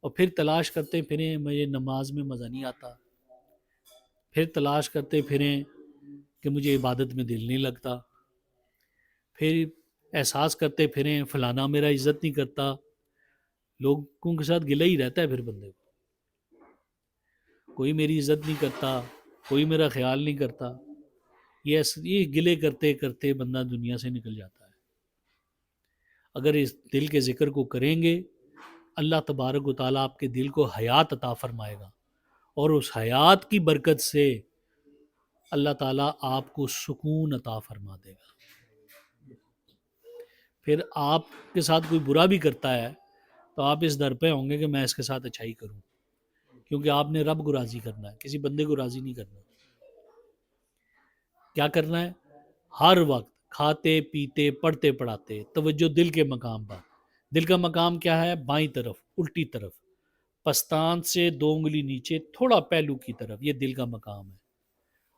S1: اور پھر تلاش کرتے پھریں مجھے نماز میں مزہ نہیں آتا، پھر تلاش کرتے پھریں کہ مجھے عبادت میں دل نہیں لگتا، پھر احساس کرتے پھریں فلانا میرا عزت نہیں کرتا، لوگوں کے ساتھ گلہ ہی رہتا ہے، پھر بندے کو کوئی میری عزت نہیں کرتا، کوئی میرا خیال نہیں کرتا، یہ گلے کرتے کرتے بندہ دنیا سے نکل جاتا ہے۔ اگر اس دل کے ذکر کو کریں گے، اللہ تبارک و تعالیٰ آپ کے دل کو حیات عطا فرمائے گا، اور اس حیات کی برکت سے اللہ تعالیٰ آپ کو سکون عطا فرما دے گا۔ پھر آپ کے ساتھ کوئی برا بھی کرتا ہے تو آپ اس در پہ ہوں گے کہ میں اس کے ساتھ اچھائی کروں، کیونکہ آپ نے رب کو راضی کرنا ہے، کسی بندے کو راضی نہیں کرنا۔ کیا کرنا ہے؟ ہر وقت کھاتے پیتے پڑھتے پڑھاتے توجہ دل کے مقام پر۔ دل کا مقام کیا ہے؟ بائیں طرف، الٹی طرف، پستان سے 2 انگلی نیچے، تھوڑا پہلو کی طرف، یہ دل کا مقام ہے۔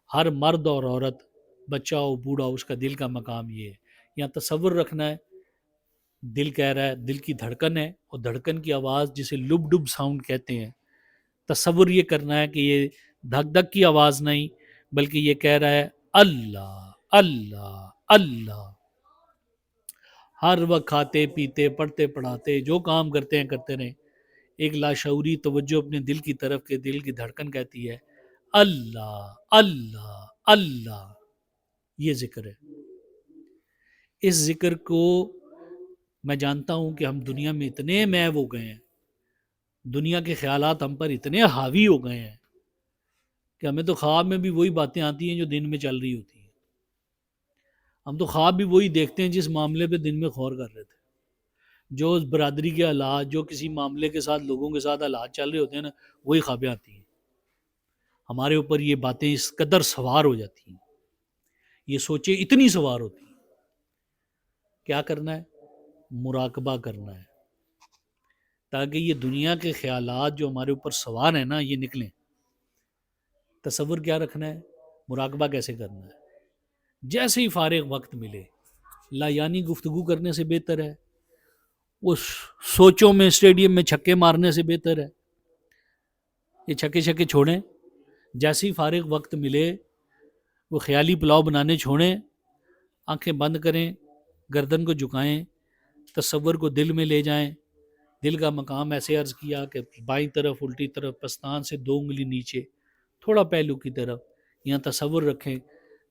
S1: ہر مرد اور عورت، بچہ ہو بوڑھا، اس کا دل کا مقام یہ ہے۔ یہاں تصور رکھنا ہے، دل کہہ رہا ہے، دل کی دھڑکن ہے، اور دھڑکن کی آواز جسے لب ڈب ساؤنڈ کہتے ہیں، تصور یہ کرنا ہے کہ یہ دھک دھک کی آواز نہیں، بلکہ یہ کہہ رہا ہے اللہ اللہ اللہ۔ ہر وقت کھاتے پیتے پڑھتے پڑھاتے جو کام کرتے ہیں کرتے رہیں، ایک لاشعوری توجہ اپنے دل کی طرف، کے دل کی دھڑکن کہتی ہے اللہ اللہ اللہ۔ یہ ذکر ہے۔ اس ذکر کو میں جانتا ہوں کہ ہم دنیا میں اتنے محو ہو گئے ہیں، دنیا کے خیالات ہم پر اتنے حاوی ہو گئے ہیں کہ ہمیں تو خواب میں بھی وہی باتیں آتی ہیں جو دن میں چل رہی ہوتی ہیں۔ ہم تو خواب بھی وہی دیکھتے ہیں جس معاملے پہ دن میں غور کر رہے تھے۔ جو اس برادری کے حالات، جو کسی معاملے کے ساتھ لوگوں کے ساتھ حالات چل رہے ہوتے ہیں نا، وہی خوابیں آتی ہیں۔ ہمارے اوپر یہ باتیں اس قدر سوار ہو جاتی ہیں، یہ سوچیں اتنی سوار ہوتی ہیں۔ کیا کرنا ہے؟ مراقبہ کرنا ہے، تاکہ یہ دنیا کے خیالات جو ہمارے اوپر سوار ہیں نا، یہ نکلیں۔ تصور کیا رکھنا ہے؟ مراقبہ کیسے کرنا ہے؟ جیسے ہی فارغ وقت ملے لا یعنی گفتگو کرنے سے بہتر ہے، اس سوچوں میں اسٹیڈیم میں چھکے مارنے سے بہتر ہے۔ یہ چھکے چھکے چھوڑیں، جیسے ہی فارغ وقت ملے وہ خیالی پلاؤ بنانے چھوڑیں، آنکھیں بند کریں، گردن کو جھکائیں، تصور کو دل میں لے جائیں۔ دل کا مقام ایسے عرض کیا کہ بائیں طرف الٹی طرف پستان سے 2 انگلی نیچے، تھوڑا پہلو کی طرف، یہاں تصور رکھیں،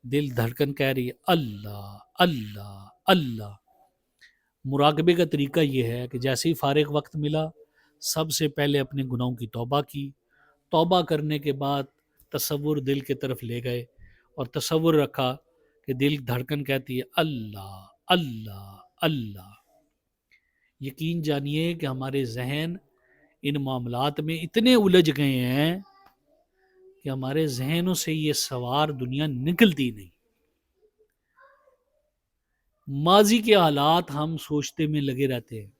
S1: دل دھڑکن کہہ رہی ہے اللہ اللہ اللہ۔ مراقبے کا طریقہ یہ ہے کہ جیسے ہی فارغ وقت ملا سب سے پہلے اپنے گناہوں کی توبہ کی، توبہ کرنے کے بعد تصور دل کی طرف لے گئے اور تصور رکھا کہ دل دھڑکن کہتی ہے اللہ اللہ اللہ۔ یقین جانیے کہ ہمارے ذہن ان معاملات میں اتنے الجھ گئے ہیں کہ ہمارے ذہنوں سے یہ سوار دنیا نکلتی نہیں۔ ماضی کے حالات ہم سوچتے میں لگے رہتے ہیں،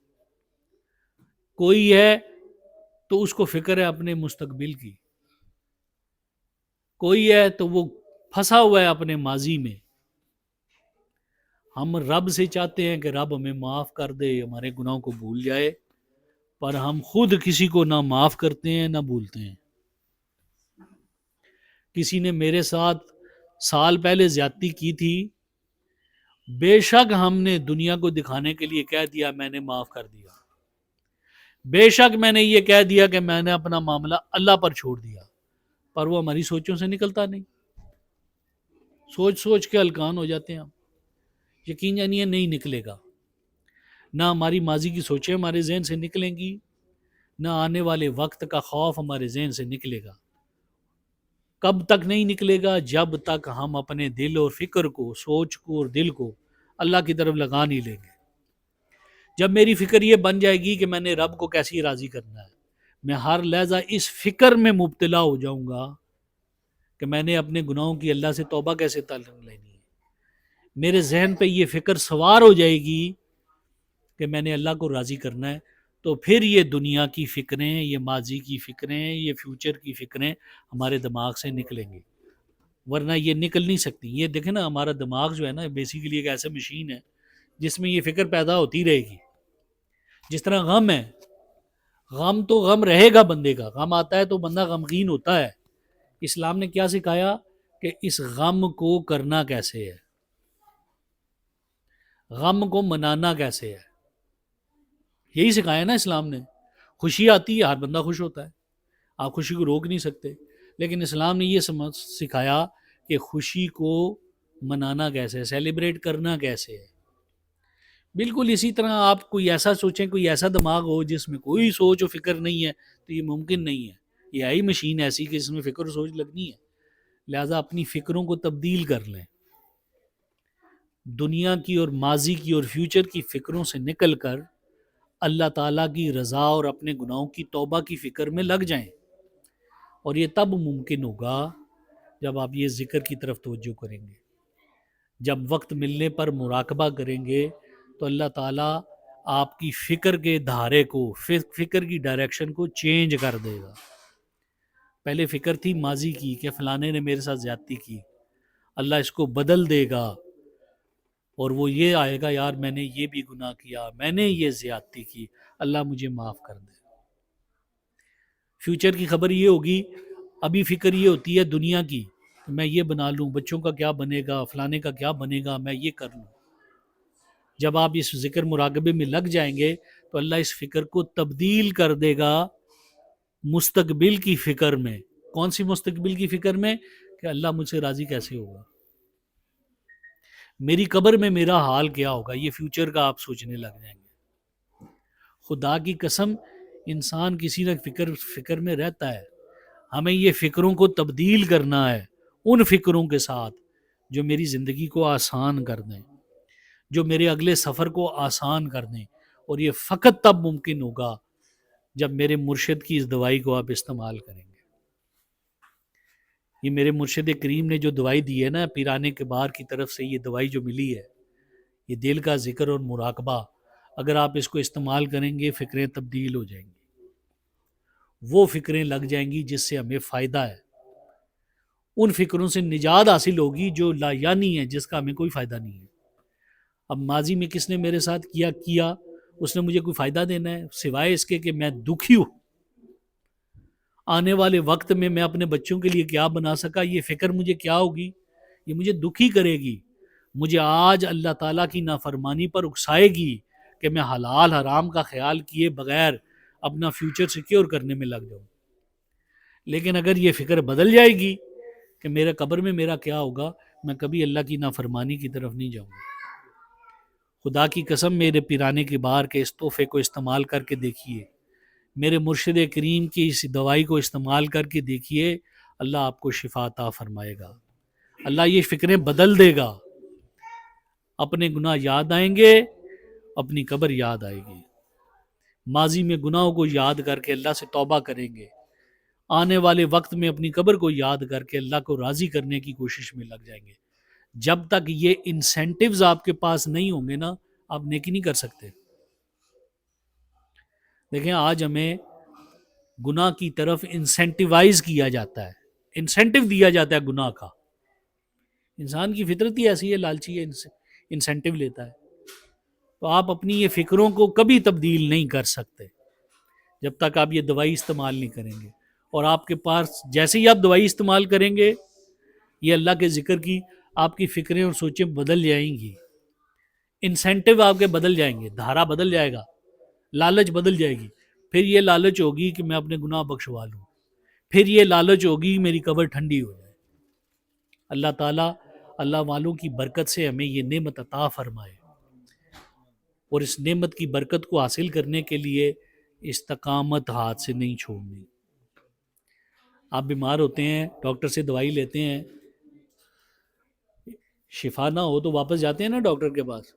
S1: کوئی ہے تو اس کو فکر ہے اپنے مستقبل کی، کوئی ہے تو وہ پھنسا ہوا ہے اپنے ماضی میں۔ ہم رب سے چاہتے ہیں کہ رب ہمیں معاف کر دے، ہمارے گناہوں کو بھول جائے، پر ہم خود کسی کو نہ معاف کرتے ہیں نہ بھولتے ہیں۔ کسی نے میرے ساتھ سال پہلے زیادتی کی تھی، بے شک ہم نے دنیا کو دکھانے کے لیے کہہ دیا میں نے معاف کر دیا، بے شک میں نے یہ کہہ دیا کہ میں نے اپنا معاملہ اللہ پر چھوڑ دیا، پر وہ ہماری سوچوں سے نکلتا نہیں، سوچ سوچ کے ہلکان ہو جاتے ہیں ہم۔ یقین جانیے نہیں نکلے گا، نہ ہماری ماضی کی سوچیں ہمارے ذہن سے نکلیں گی، نہ آنے والے وقت کا خوف ہمارے ذہن سے نکلے گا۔ کب تک نہیں نکلے گا؟ جب تک ہم اپنے دل اور فکر کو، سوچ کو اور دل کو اللہ کی طرف لگا نہیں لیں گے۔ جب میری فکر یہ بن جائے گی کہ میں نے رب کو کیسی راضی کرنا ہے، میں ہر لحظہ اس فکر میں مبتلا ہو جاؤں گا کہ میں نے اپنے گناہوں کی اللہ سے توبہ کیسے تعلق لینی ہے۔ میرے ذہن پہ یہ فکر سوار ہو جائے گی کہ میں نے اللہ کو راضی کرنا ہے، تو پھر یہ دنیا کی فکریں، یہ ماضی کی فکریں، یہ فیوچر کی فکریں ہمارے دماغ سے نکلیں گی، ورنہ یہ نکل نہیں سکتی۔ یہ دیکھیں نا، ہمارا دماغ جو ہے نا بیسیکلی ایک ایسا مشین ہے جس میں یہ فکر پیدا ہوتی رہے گی۔ جس طرح غم ہے، غم تو غم رہے گا، بندے کا غم آتا ہے تو بندہ غمگین ہوتا ہے۔ اسلام نے کیا سکھایا کہ اس غم کو کرنا کیسے ہے، غم کو منانا کیسے ہے، یہی سکھایا نا اسلام نے۔ خوشی آتی ہے، ہر بندہ خوش ہوتا ہے، آپ خوشی کو روک نہیں سکتے، لیکن اسلام نے یہ سکھایا کہ خوشی کو منانا کیسے ہے، سیلیبریٹ کرنا کیسے ہے۔ بالکل اسی طرح آپ کوئی ایسا سوچیں، کوئی ایسا دماغ ہو جس میں کوئی سوچ و فکر نہیں ہے، تو یہ ممکن نہیں ہے۔ یہ آئی مشین ایسی کہ جس میں فکر و سوچ لگنی ہے، لہٰذا اپنی فکروں کو تبدیل کر لیں، دنیا کی اور ماضی کی اور فیوچر کی فکروں سے نکل کر اللہ تعالیٰ کی رضا اور اپنے گناہوں کی توبہ کی فکر میں لگ جائیں۔ اور یہ تب ممکن ہوگا جب آپ یہ ذکر کی طرف توجہ کریں گے، جب وقت ملنے پر مراقبہ کریں گے تو اللہ تعالیٰ آپ کی فکر کے دھارے کو، فکر کی ڈائریکشن کو چینج کر دے گا۔ پہلے فکر تھی ماضی کی کہ فلانے نے میرے ساتھ زیادتی کی، اللہ اس کو بدل دے گا اور وہ یہ آئے گا یار میں نے یہ بھی گناہ کیا، میں نے یہ زیادتی کی، اللہ مجھے معاف کر دے۔ فیوچر کی خبر یہ ہوگی، ابھی فکر یہ ہوتی ہے دنیا کی، میں یہ بنا لوں، بچوں کا کیا بنے گا، فلانے کا کیا بنے گا، میں یہ کر لوں۔ جب آپ اس ذکر مراقبے میں لگ جائیں گے تو اللہ اس فکر کو تبدیل کر دے گا مستقبل کی فکر میں۔ کون سی مستقبل کی فکر میں؟ کہ اللہ مجھ سے راضی کیسے ہوگا، میری قبر میں میرا حال کیا ہوگا، یہ فیوچر کا آپ سوچنے لگ جائیں گے۔ خدا کی قسم انسان کسی نہ فکر میں رہتا ہے، ہمیں یہ فکروں کو تبدیل کرنا ہے ان فکروں کے ساتھ جو میری زندگی کو آسان کر دیں، جو میرے اگلے سفر کو آسان کر دیں، اور یہ فقط تب ممکن ہوگا جب میرے مرشد کی اس دوائی کو آپ استعمال کریں گے۔ یہ میرے مرشد کریم نے جو دوائی دی ہے نا، پیرانے کبار کی طرف سے یہ دوائی جو ملی ہے، یہ دل کا ذکر اور مراقبہ، اگر آپ اس کو استعمال کریں گے فکریں تبدیل ہو جائیں گی، وہ فکریں لگ جائیں گی جس سے ہمیں فائدہ ہے، ان فکروں سے نجات حاصل ہوگی جو لا یعنی ہے، جس کا ہمیں کوئی فائدہ نہیں ہے۔ اب ماضی میں کس نے میرے ساتھ کیا اس نے مجھے کوئی فائدہ دینا ہے سوائے اس کے کہ میں دکھی ہوں. آنے والے وقت میں اپنے بچوں کے لیے کیا بنا سکا یہ فکر مجھے کیا ہوگی, یہ مجھے دکھی کرے گی, مجھے آج اللہ تعالیٰ کی نافرمانی پر اکسائے گی کہ میں حلال حرام کا خیال کیے بغیر اپنا فیوچر سیکیور کرنے میں لگ جاؤں. لیکن اگر یہ فکر بدل جائے گی کہ میرے قبر میں میرا کیا ہوگا, میں کبھی اللہ کی نافرمانی کی طرف نہیں جاؤں گا. خدا کی قسم میرے پیرانے کی بار کے اس تحفے کو استعمال کر کے دیکھیے, میرے مرشد کریم کی اس دوائی کو استعمال کر کے دیکھیے, اللہ آپ کو شفا عطا فرمائے گا, اللہ یہ فکریں بدل دے گا. اپنے گناہ یاد آئیں گے, اپنی قبر یاد آئے گی. ماضی میں گناہوں کو یاد کر کے اللہ سے توبہ کریں گے, آنے والے وقت میں اپنی قبر کو یاد کر کے اللہ کو راضی کرنے کی کوشش میں لگ جائیں گے. جب تک یہ انسینٹیوز آپ کے پاس نہیں ہوں گے نا, آپ نیکی نہیں کر سکتے. دیکھیں آج ہمیں گناہ کی طرف انسینٹیوائز کیا جاتا ہے, انسینٹیو دیا جاتا ہے گناہ کا. انسان کی فطرت ہی ایسی ہے, لالچی ہے, انسینٹیو لیتا ہے. تو آپ اپنی یہ فکروں کو کبھی تبدیل نہیں کر سکتے جب تک آپ یہ دوائی استعمال نہیں کریں گے. اور آپ کے پاس جیسے ہی آپ دوائی استعمال کریں گے, یہ اللہ کے ذکر کی آپ کی فکریں اور سوچیں بدل جائیں گی, انسینٹیو آپ کے بدل جائیں گے, دھارا بدل جائے گا, لالچ بدل جائے گی. پھر یہ لالچ ہوگی کہ میں اپنے گناہ بخشوا لوں, پھر یہ لالچ ہوگی میری قبر ٹھنڈی ہو جائے. اللہ تعالیٰ اللہ والوں کی برکت سے ہمیں یہ نعمت عطا فرمائے, اور اس نعمت کی برکت کو حاصل کرنے کے لیے استقامت ہاتھ سے نہیں چھوڑنی. آپ بیمار ہوتے ہیں, ڈاکٹر سے دوائی لیتے ہیں, شفا نہ ہو تو واپس جاتے ہیں نا ڈاکٹر کے پاس.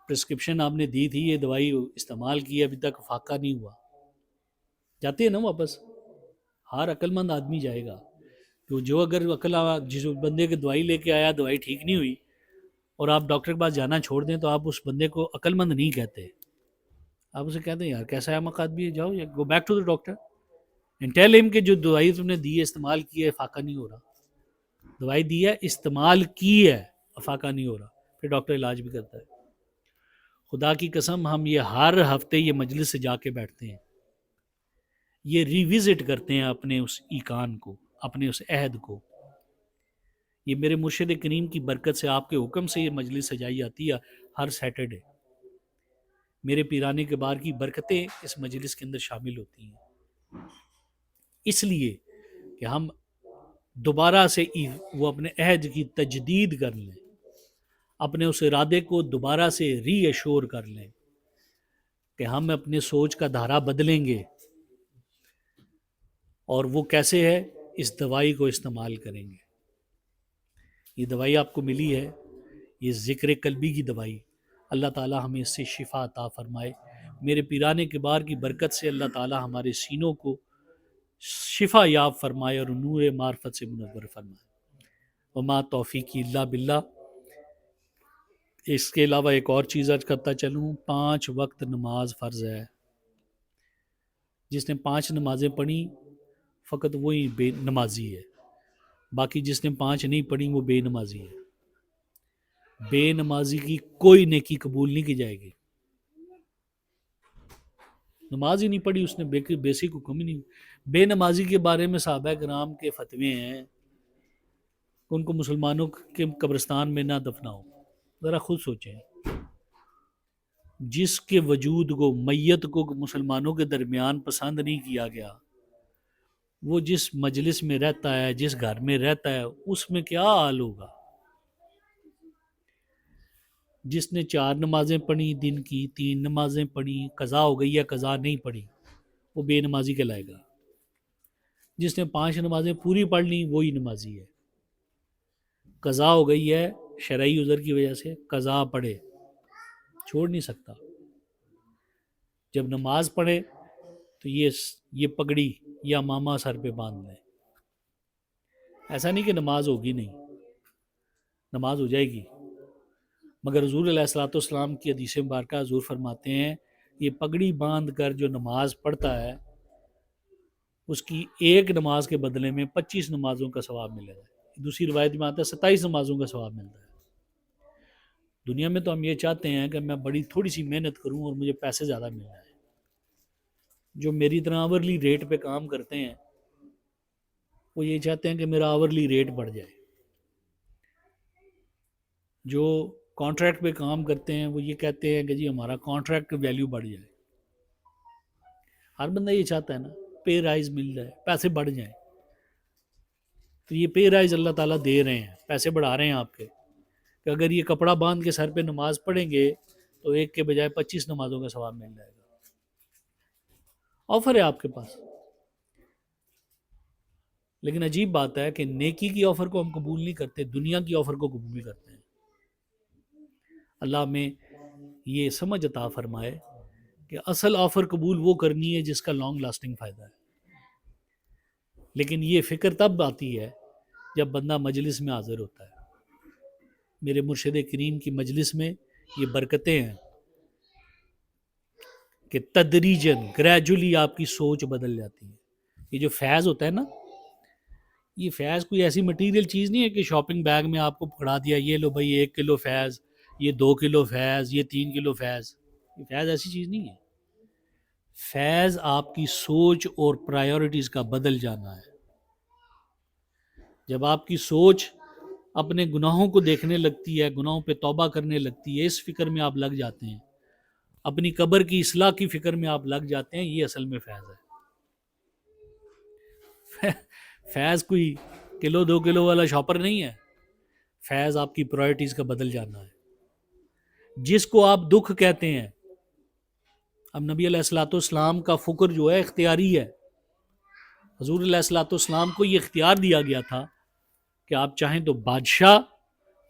S1: پرسکرپشن آپ نے دی تھی, یہ دوائی استعمال کی, ابھی تک فاقہ نہیں ہوا, جاتے ہیں نا واپس. ہر عقل مند آدمی جائے گا. جو اگر جس بندے کی دوائی لے کے آیا, دوائی ٹھیک نہیں ہوئی, اور آپ ڈاکٹر کے پاس جانا چھوڑ دیں, تو آپ اس بندے کو عقل مند نہیں کہتے. آپ اسے کہتے ہیں یار کیسا ہے احمق آدمی ہے, جاؤ go back to the doctor and tell ہم کہ جو دوائی تم نے دی ہے, استعمال کی ہے, فاقہ نہیں ہو رہا. دوائی دی ہے, استعمال کی ہے, فاقہ نہیں ہو رہا, پھر ڈاکٹر علاج بھی کرتا ہے. خدا کی قسم ہم یہ ہر ہفتے یہ مجلس سے جا کے بیٹھتے ہیں, یہ ریوزٹ کرتے ہیں اپنے اس ایقان کو, اپنے اس عہد کو. یہ میرے مرشد کریم کی برکت سے, آپ کے حکم سے یہ مجلس سجائی جاتی ہے ہر سیٹرڈے. میرے پیرانے کے بار کی برکتیں اس مجلس کے اندر شامل ہوتی ہیں, اس لیے کہ ہم دوبارہ سے وہ اپنے عہد کی تجدید کر لیں, اپنے اس ارادے کو دوبارہ سے ری ایشور کر لیں کہ ہم اپنے سوچ کا دھارا بدلیں گے. اور وہ کیسے ہے, اس دوائی کو استعمال کریں گے. یہ دوائی آپ کو ملی ہے, یہ ذکر قلبی کی دوائی. اللہ تعالی ہمیں اس سے شفا عطا فرمائے. میرے پیرانے کے بار کی برکت سے اللہ تعالی ہمارے سینوں کو شفا یاب فرمائے اور نور معرفت سے منور فرمائے. وما توفیقی الا باللہ. اس کے علاوہ ایک اور چیز عرض کرتا چلوں, 5 وقت نماز فرض ہے. جس نے 5 نمازیں پڑھی فقط وہی بے نمازی ہے, باقی جس نے 5 نہیں پڑھی وہ بے نمازی ہے. بے نمازی کی کوئی نیکی قبول نہیں کی جائے گی. نماز ہی نہیں پڑھی اس نے, بیسک حکم ہی نہیں. بے نمازی کے بارے میں صحابہ کرام کے فتوے ہیں, ان کو مسلمانوں کے قبرستان میں نہ دفناؤ. ذرا خود سوچیں, جس کے وجود کو, میت کو مسلمانوں کے درمیان پسند نہیں کیا گیا, وہ جس مجلس میں رہتا ہے, جس گھر میں رہتا ہے, اس میں کیا حال ہوگا. جس نے 4 نمازیں پڑھی دن کی, 3 نمازیں پڑھی, قضا ہو گئی یا قضا نہیں پڑھی, وہ بے نمازی کہلائے گا. جس نے 5 نمازیں پوری پڑھ لی وہی نمازی ہے. قضا ہو گئی ہے شرعی عذر کی وجہ سے, قضا پڑھے, چھوڑ نہیں سکتا. جب نماز پڑھے تو یہ پگڑی یا ماما سر پہ باندھ لیں. ایسا نہیں کہ نماز ہوگی نہیں, نماز ہو جائے گی, مگر حضور علیہ الصلوۃ والسلام کی حدیث مبارکہ حضور فرماتے ہیں یہ پگڑی باندھ کر جو نماز پڑھتا ہے اس کی ایک نماز کے بدلے میں 25 نمازوں کا ثواب ملے گا. دوسری روایت میں آتا ہے 27 نمازوں کا ثواب ملتا ہے. دنیا میں تو ہم یہ چاہتے ہیں کہ میں بڑی تھوڑی سی محنت کروں اور مجھے پیسے زیادہ مل جائیں. جو میری طرح آورلی ریٹ پہ کام کرتے ہیں وہ یہ چاہتے ہیں کہ میرا آورلی ریٹ بڑھ جائے. جو کانٹریکٹ پہ کام کرتے ہیں وہ یہ کہتے ہیں کہ جی ہمارا کانٹریکٹ ویلیو بڑھ جائے. ہر بندہ یہ چاہتا ہے نا پے رائز مل جائے, پیسے بڑھ جائیں. تو یہ پے رائز اللہ تعالیٰ دے رہے ہیں, پیسے بڑھا رہے ہیں آپ کے, کہ اگر یہ کپڑا باندھ کے سر پہ نماز پڑھیں گے تو ایک کے بجائے 25 نمازوں کا ثواب مل جائے گا. آفر ہے آپ کے پاس. لیکن عجیب بات ہے کہ نیکی کی آفر کو ہم قبول نہیں کرتے, دنیا کی آفر کو قبول کرتے ہیں. اللہ میں یہ سمجھ عطا فرمائے کہ اصل آفر قبول وہ کرنی ہے جس کا لانگ لاسٹنگ فائدہ ہے. لیکن یہ فکر تب آتی ہے جب بندہ مجلس میں حاضر ہوتا ہے. میرے مرشد کریم کی مجلس میں یہ برکتیں ہیں کہ تدریجاً گریجولی آپ کی سوچ بدل جاتی ہے. یہ جو فیض ہوتا ہے نا, یہ فیض کوئی ایسی مٹیریل چیز نہیں ہے کہ شاپنگ بیگ میں آپ کو پکڑا دیا یہ لو بھائی 1 کلو فیض, یہ 2 کلو فیض, یہ 3 کلو فیض. یہ فیض ایسی چیز نہیں ہے. فیض آپ کی سوچ اور پرائیورٹیز کا بدل جانا ہے. جب آپ کی سوچ اپنے گناہوں کو دیکھنے لگتی ہے, گناہوں پہ توبہ کرنے لگتی ہے, اس فکر میں آپ لگ جاتے ہیں, اپنی قبر کی اصلاح کی فکر میں آپ لگ جاتے ہیں, یہ اصل میں فیض ہے. فیض کوئی 1-2 کلو والا شاپر نہیں ہے. فیض آپ کی پرائرٹیز کا بدل جانا ہے. جس کو آپ دکھ کہتے ہیں, اب نبی علیہ الصلوۃ والسلام کا فکر جو ہے اختیاری ہے. حضور علیہ الصلوۃ والسلام کو یہ اختیار دیا گیا تھا کہ آپ چاہیں تو بادشاہ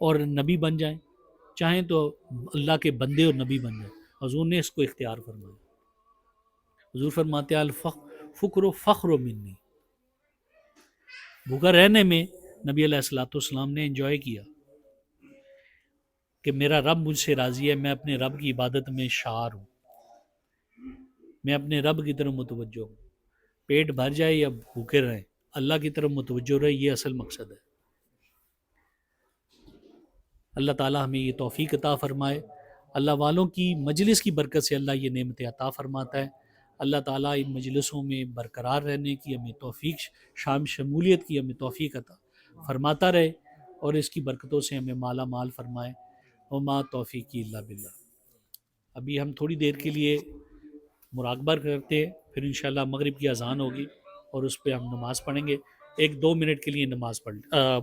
S1: اور نبی بن جائیں, چاہیں تو اللہ کے بندے اور نبی بن جائیں. حضور نے اس کو اختیار فرمایا. حضور فرماتے ہیں الفقر و فخر و منی, بھوکا رہنے میں نبی علیہ الصلوۃ والسلام نے انجوائے کیا کہ میرا رب مجھ سے راضی ہے, میں اپنے رب کی عبادت میں شعار ہوں, میں اپنے رب کی طرف متوجہ ہوں. پیٹ بھر جائے یا بھوکے رہیں, اللہ کی طرف متوجہ رہے, یہ اصل مقصد ہے. اللہ تعالیٰ ہمیں یہ توفیق عطا فرمائے. اللہ والوں کی مجلس کی برکت سے اللہ یہ نعمتیں عطا فرماتا ہے. اللہ تعالیٰ ان مجلسوں میں برقرار رہنے کی ہمیں توفیق, شمولیت کی ہمیں توفیق عطا فرماتا رہے, اور اس کی برکتوں سے ہمیں مالا مال فرمائے. وما توفیقی الا باللہ. ابھی ہم تھوڑی دیر کے لیے مراقبہ کرتے ہیں, پھر انشاءاللہ مغرب کی اذان ہوگی اور اس پہ ہم نماز پڑھیں گے. 1-2 منٹ کے لیے نماز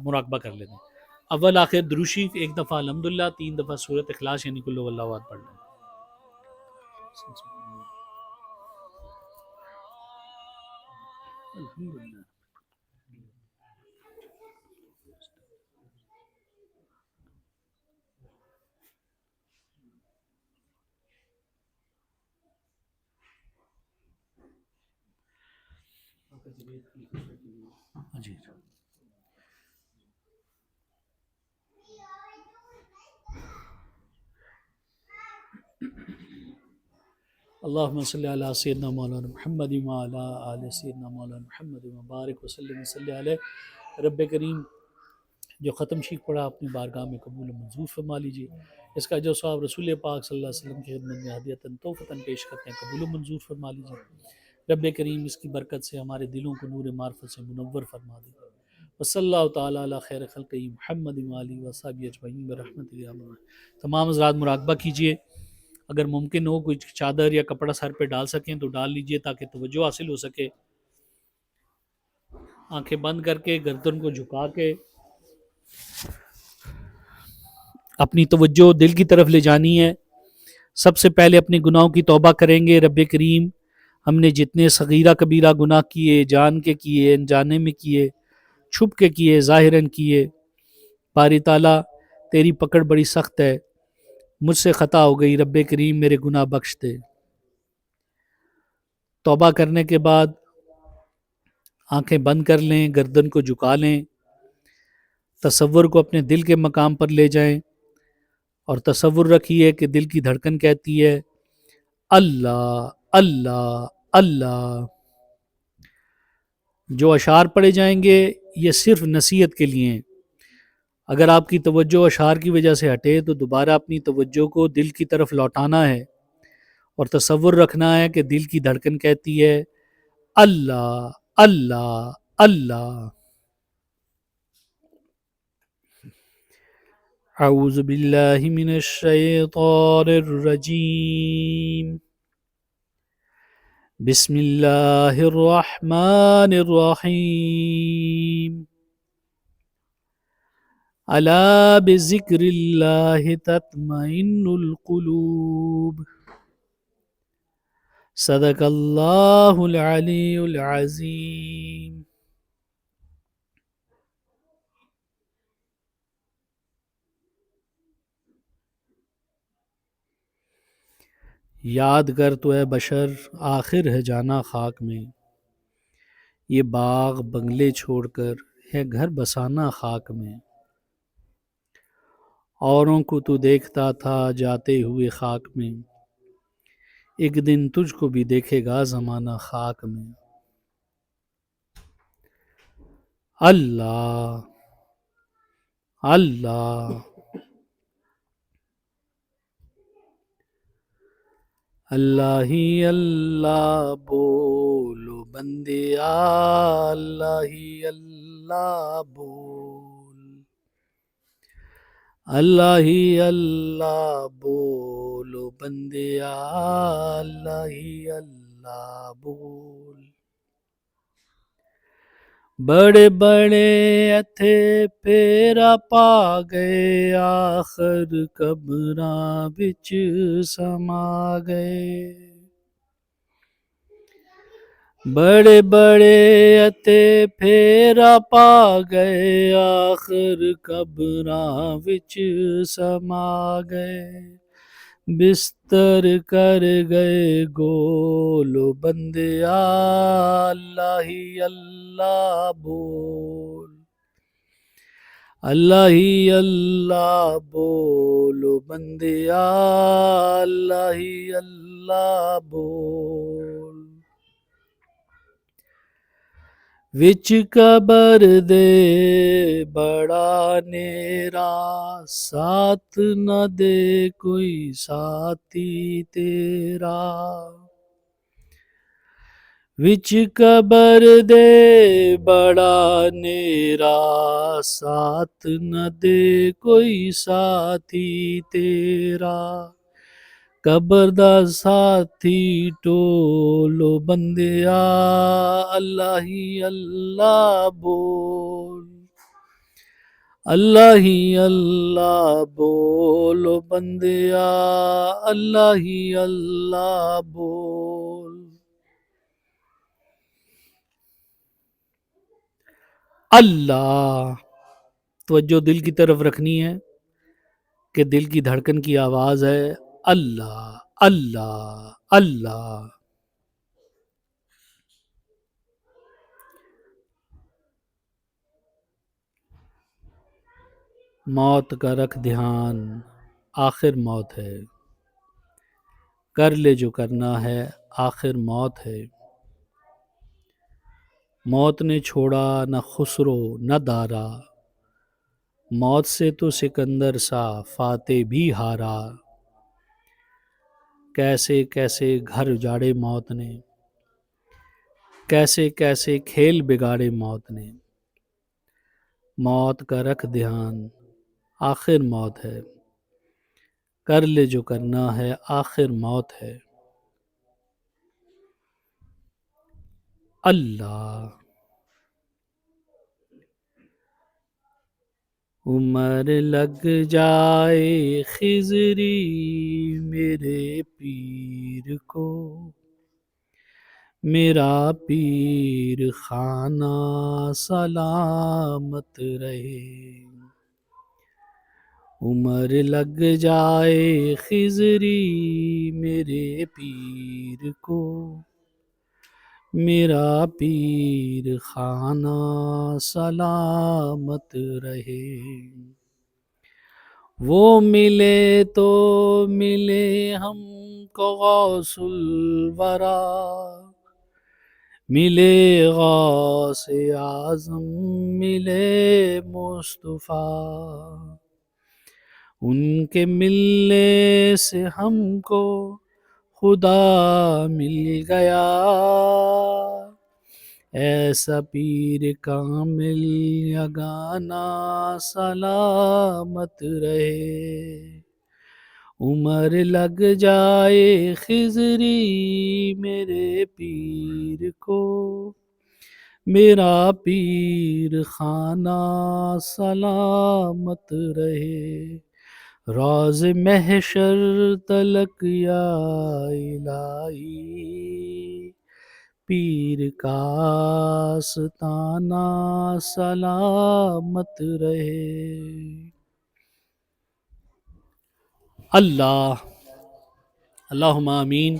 S1: مراقبہ کر لیتے ہیں. اول آخر دروشی 1 دفعہ الحمدللہ, 3 دفعہ سورۃ اخلاص یعنی کل واللہ احد پڑھ لیں. الحمدللہ. جی اللہم صلی علی سیدنا مولانا محمد وعلی آل سیدنا مولانا محمد مبارک وسلم وصلی علیہ. رب کریم جو ختم شیخ پڑھا اپنی بارگاہ میں قبول و منظور فرما لیجیے. اس کا جو ثواب رسول پاک صلی اللہ علیہ وسلم کی خدمت میں ہدیۃً تحفۃً پیش کرتے ہیں, قبول و منظور فرما لیجیے. رب کریم اس کی برکت سے ہمارے دلوں کو نور معرفت سے منور فرما دے. وصلی اللہ تعالیٰ علی خیر خلقہ محمد وآلہ وصحبہ اجمعین برحمتہ یا ارحم الراحمین. تمام حضرات مراقبہ کیجیے, اگر ممکن ہو کوئی چادر یا کپڑا سر پہ ڈال سکیں تو ڈال لیجئے تاکہ توجہ حاصل ہو سکے. آنکھیں بند کر کے گردن کو جھکا کے اپنی توجہ دل کی طرف لے جانی ہے. سب سے پہلے اپنے گناہوں کی توبہ کریں گے. رب کریم ہم نے جتنے صغیرہ کبیرہ گناہ کیے, جان کے کیے, انجانے میں کیے, چھپ کے کیے, ظاہراً کیے, باری تعالیٰ تیری پکڑ بڑی سخت ہے, مجھ سے خطا ہو گئی, رب کریم میرے گناہ بخش دے. توبہ کرنے کے بعد آنکھیں بند کر لیں, گردن کو جھکا لیں, تصور کو اپنے دل کے مقام پر لے جائیں اور تصور رکھیے کہ دل کی دھڑکن کہتی ہے اللہ اللہ اللہ. جو اشعار پڑھے جائیں گے یہ صرف نصیحت کے لیے ہیں. اگر آپ کی توجہ اشعار کی وجہ سے ہٹے تو دوبارہ اپنی توجہ کو دل کی طرف لوٹانا ہے اور تصور رکھنا ہے کہ دل کی دھڑکن کہتی ہے اللہ اللہ اللہ. اعوذ باللہ من الشیطان الرجیم. بسم اللہ الرحمن الرحیم. الا بذکر اللہ تطمئن القلوب. صدق اللہ العلی العظیم. یاد کر تو اے بشر آخر ہے جانا خاک میں، یہ باغ بنگلے چھوڑ کر ہے گھر بسانا خاک میں. اوروں کو تو دیکھتا تھا جاتے ہوئے خاک میں، ایک دن تجھ کو بھی دیکھے گا زمانہ خاک میں. اللہ اللہ اللہ ہی اللہ بولو بندیا، اللہ ہی اللہ بول. اللہ ہی اللہ بولو بندیا، اللہ ہی اللہ بول. بڑے بڑے اتھے پیرا پا گئے، آخر قبراں بچ سما گئے. بڑے بڑے اتے پھیرا پا گئے، آخر قبراں وچ سما گئے. بستر کر گئے گولو بندیا، اللہ ہی اللہ بول. اللہ ہی اللہ بولو بندیا، اللہ ہی اللہ بول. وچ قبر دے بڑا نیرا، ساتھ نہ دے کوئی ساتھی تیرا. وچ قبر دے بڑا نیرا، ساتھ نہ دے کوئی ساتھی تیرا. قبر دا ساتھی ٹولو بندیا، اللہ ہی اللہ بول. اللہ ہی اللہ بولو بندیا، اللہ ہی اللہ بول. اللہ. توجہ دل کی طرف رکھنی ہے کہ دل کی دھڑکن کی آواز ہے اللہ اللہ اللہ. موت کا رکھ دھیان، آخر موت ہے. کر لے جو کرنا ہے، آخر موت ہے. موت نے چھوڑا نہ خسرو نہ دارا، موت سے تو سکندر سا فاتح بھی ہارا. کیسے کیسے گھر اجاڑے موت نے، کیسے کیسے کھیل بگاڑے موت نے. موت کا رکھ دھیان، آخر موت ہے. کر لے جو کرنا ہے، آخر موت ہے. اللہ. عمر لگ جائے خضری میرے پیر کو، میرا پیر خانہ سلامت رہے. عمر لگ جائے خضری میرے پیر کو، میرا پیر خانہ سلامت رہے. وہ ملے تو ملے ہم کو غوث الورا، ملے غوث اعظم ملے مصطفیٰ، ان کے ملنے سے ہم کو خدا مل گیا، ایسا پیر کامل یگانہ سلامت رہے، عمر لگ جائے خضری میرے پیر کو، میرا پیر خانہ سلامت رہے، روز محشر تلک یا الہی، پیر کا آستانہ سلامت رہے۔ اللہ اللہم آمین۔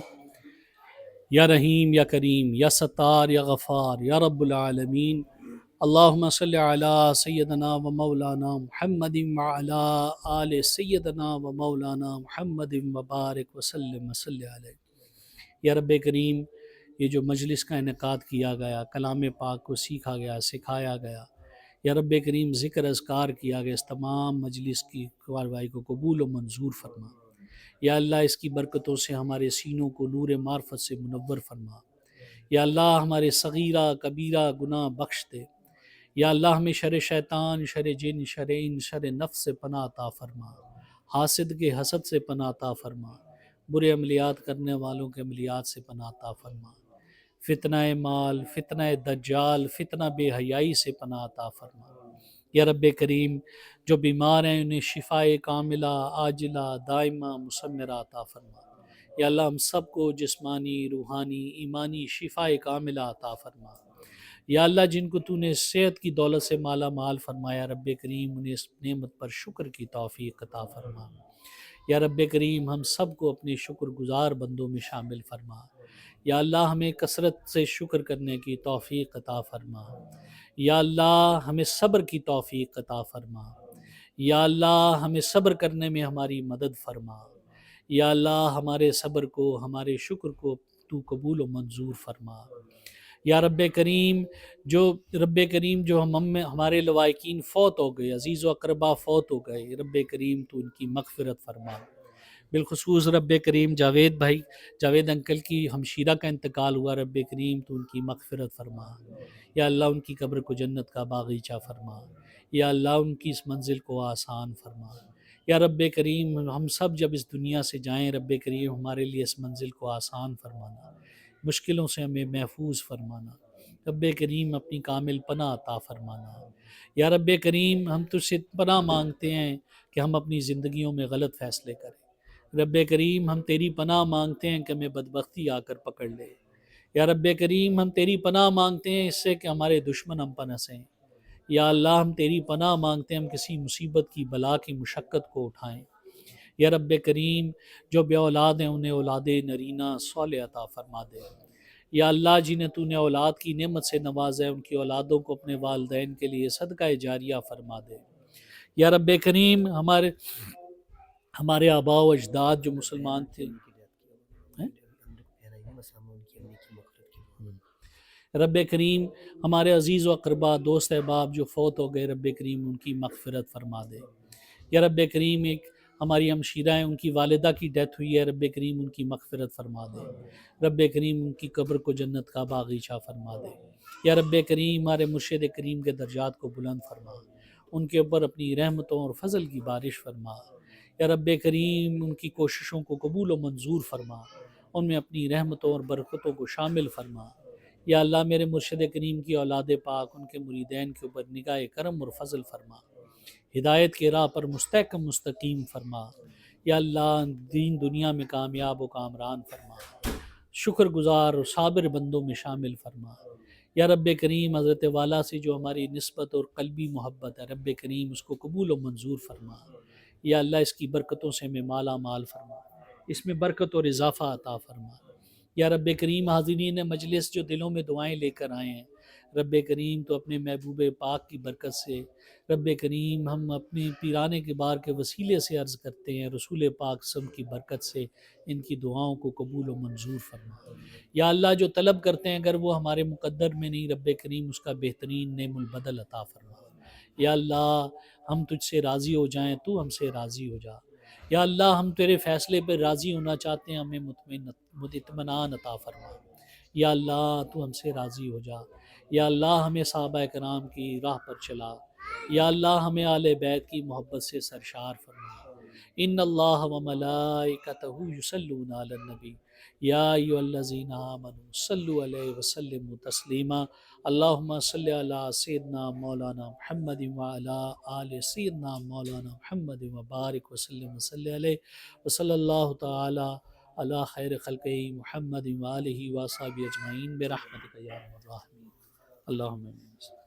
S1: یا رحیم یا کریم یا ستار یا غفار یا رب العالمین، اللہم صلی علی سیدنا و مولانا محمد وعلی آل سیدنا و مولانا محمد وبارک وسلم وصلی علیہ۔ یا رب کریم، یہ جو مجلس کا انعقاد کیا گیا، کلام پاک کو سیکھا گیا، سکھایا گیا، یا رب کریم ذکر اذکار کیا گیا، اس تمام مجلس کی کارروائی کو قبول و منظور فرما۔ یا اللہ اس کی برکتوں سے ہمارے سینوں کو نور معرفت سے منور فرما۔ یا اللہ ہمارے صغیرہ کبیرہ گناہ بخش دے۔ یا اللہ ہمیں شر شیطان، شر جن، شر ان، شر نفس سے پناہ عطا فرما، حاسد کے حسد سے پناہ عطا فرما، برے عملیات کرنے والوں کے عملیات سے پناہ عطا فرما، فتنہ مال، فتنہ دجال، فتنہ بے حیائی سے پناہ عطا فرما۔ یا رب کریم، جو بیمار ہیں انہیں شفاء کاملہ عاجلہ دائمہ مثمرہ عطا فرما۔ یا اللہ ہم سب کو جسمانی، روحانی، ایمانی شفاء کاملہ عطا فرما۔ یا اللہ جن کو تو نے صحت کی دولت سے مالا مال فرمایا، رب کریم انہیں اس نعمت پر شکر کی توفیق عطا فرما۔ یا رب کریم ہم سب کو اپنے شکر گزار بندوں میں شامل فرما۔ یا اللہ ہمیں کثرت سے شکر کرنے کی توفیق عطا فرما۔ یا اللہ ہمیں صبر کی توفیق عطا فرما۔ یا اللہ ہمیں صبر کرنے میں ہماری مدد فرما۔ یا اللہ ہمارے صبر کو، ہمارے شکر کو تو قبول و منظور فرما۔ یا رب کریم جو ہمارے لوائقین فوت ہو گئے، عزیز و اقربا فوت ہو گئے، رب کریم تو ان کی مغفرت فرما۔ بالخصوص رب کریم جاوید انکل کی ہمشیرہ کا انتقال ہوا، رب کریم تو ان کی مغفرت فرما۔ یا اللہ ان کی قبر کو جنت کا باغیچہ فرما۔ یا اللہ ان کی اس منزل کو آسان فرما۔ یا رب کریم ہم سب جب اس دنیا سے جائیں، رب کریم ہمارے لیے اس منزل کو آسان فرمانا، مشکلوں سے ہمیں محفوظ فرمانا، رب کریم اپنی کامل پناہ عطا فرمانا۔ یا رب کریم ہم تجھ سے پناہ مانگتے ہیں کہ ہم اپنی زندگیوں میں غلط فیصلے کریں۔ رب کریم ہم تیری پناہ مانگتے ہیں کہ ہمیں بدبختی آ کر پکڑ لے۔ یا رب کریم ہم تیری پناہ مانگتے ہیں اس سے کہ ہمارے دشمن ہم پر ہنسیں۔ یا اللہ ہم تیری پناہ مانگتے ہیں ہم کسی مصیبت کی بلا کی مشقت کو اٹھائیں۔ یا رب کریم جو بے اولاد ہیں انہیں اولاد نرینہ صالح عطا فرما دے۔ یا اللہ جنہیں تو نے اولاد کی نعمت سے نوازا ہے ان کی اولادوں کو اپنے والدین کے لیے صدقہ جاریہ فرما دے۔ یا رب کریم ہمارے آباء و اجداد جو مسلمان تھے، رب کریم ہمارے عزیز و اقربا دوست احباب جو فوت ہو گئے، رب کریم ان کی مغفرت فرما دے۔ یا رب کریم ایک ہماری ہمشیرہ ہیں، ان کی والدہ کی ڈیتھ ہوئی ہے، رب کریم ان کی مغفرت فرما دے۔ رب کریم ان کی قبر کو جنت کا باغیچہ فرما دے۔ یا رب کریم ہمارے مرشد کریم کے درجات کو بلند فرما، ان کے اوپر اپنی رحمتوں اور فضل کی بارش فرما۔ یا رب کریم ان کی کوششوں کو قبول و منظور فرما، ان میں اپنی رحمتوں اور برکتوں کو شامل فرما۔ یا اللہ میرے مرشد کریم کی اولاد پاک، ان کے مریدین کے اوپر نگاہ کرم اور فضل فرما، ہدایت کے راہ پر مستحکم مستقیم فرما۔ یا اللہ دین دنیا میں کامیاب و کامران فرما، شکر گزار اور صابر بندوں میں شامل فرما۔ یا رب کریم حضرت والا سے جو ہماری نسبت اور قلبی محبت ہے، رب کریم اس کو قبول و منظور فرما۔ یا اللہ اس کی برکتوں سے ہمیں مالا مال فرما، اس میں برکت اور اضافہ عطا فرما۔ یا رب کریم حاضرین مجلس جو دلوں میں دعائیں لے کر آئے ہیں، رب کریم تو اپنے محبوب پاک کی برکت سے، رب کریم ہم اپنے پیرانے کے بار کے وسیلے سے عرض کرتے ہیں، رسول پاک سب کی برکت سے ان کی دعاؤں کو قبول و منظور فرما۔ یا اللہ جو طلب کرتے ہیں اگر وہ ہمارے مقدر میں نہیں، رب کریم اس کا بہترین نعم البدل عطا فرما۔ یا اللہ ہم تجھ سے راضی ہو جائیں، تو ہم سے راضی ہو جا۔ یا اللہ ہم تیرے فیصلے پہ راضی ہونا چاہتے ہیں، ہمیں اطمینان عطا فرما۔ یا اللہ تو ہم سے راضی ہو جا۔ یا اللہ ہمیں صحابہ کرام کی راہ پر چلا۔ یا اللہ ہمیں آل بیت کی محبت سے سرشار فرما۔ ان اللہ و ملائکتہ یصلون علی النبی یا ایھا الذین آمنوا صلوا علیہ وسلموا تسلیما۔ اللہم صلی علی سیدنا مولانا محمد وعلی آل سیدنا مولانا محمد وبارک وسلم وصلی علیہ وصلی اللہ تعالی علی خیر خلقہ محمد وآلہ وصحبہ اجمعین برحمتک یا ارحم الراحمین۔ اللہم آمین۔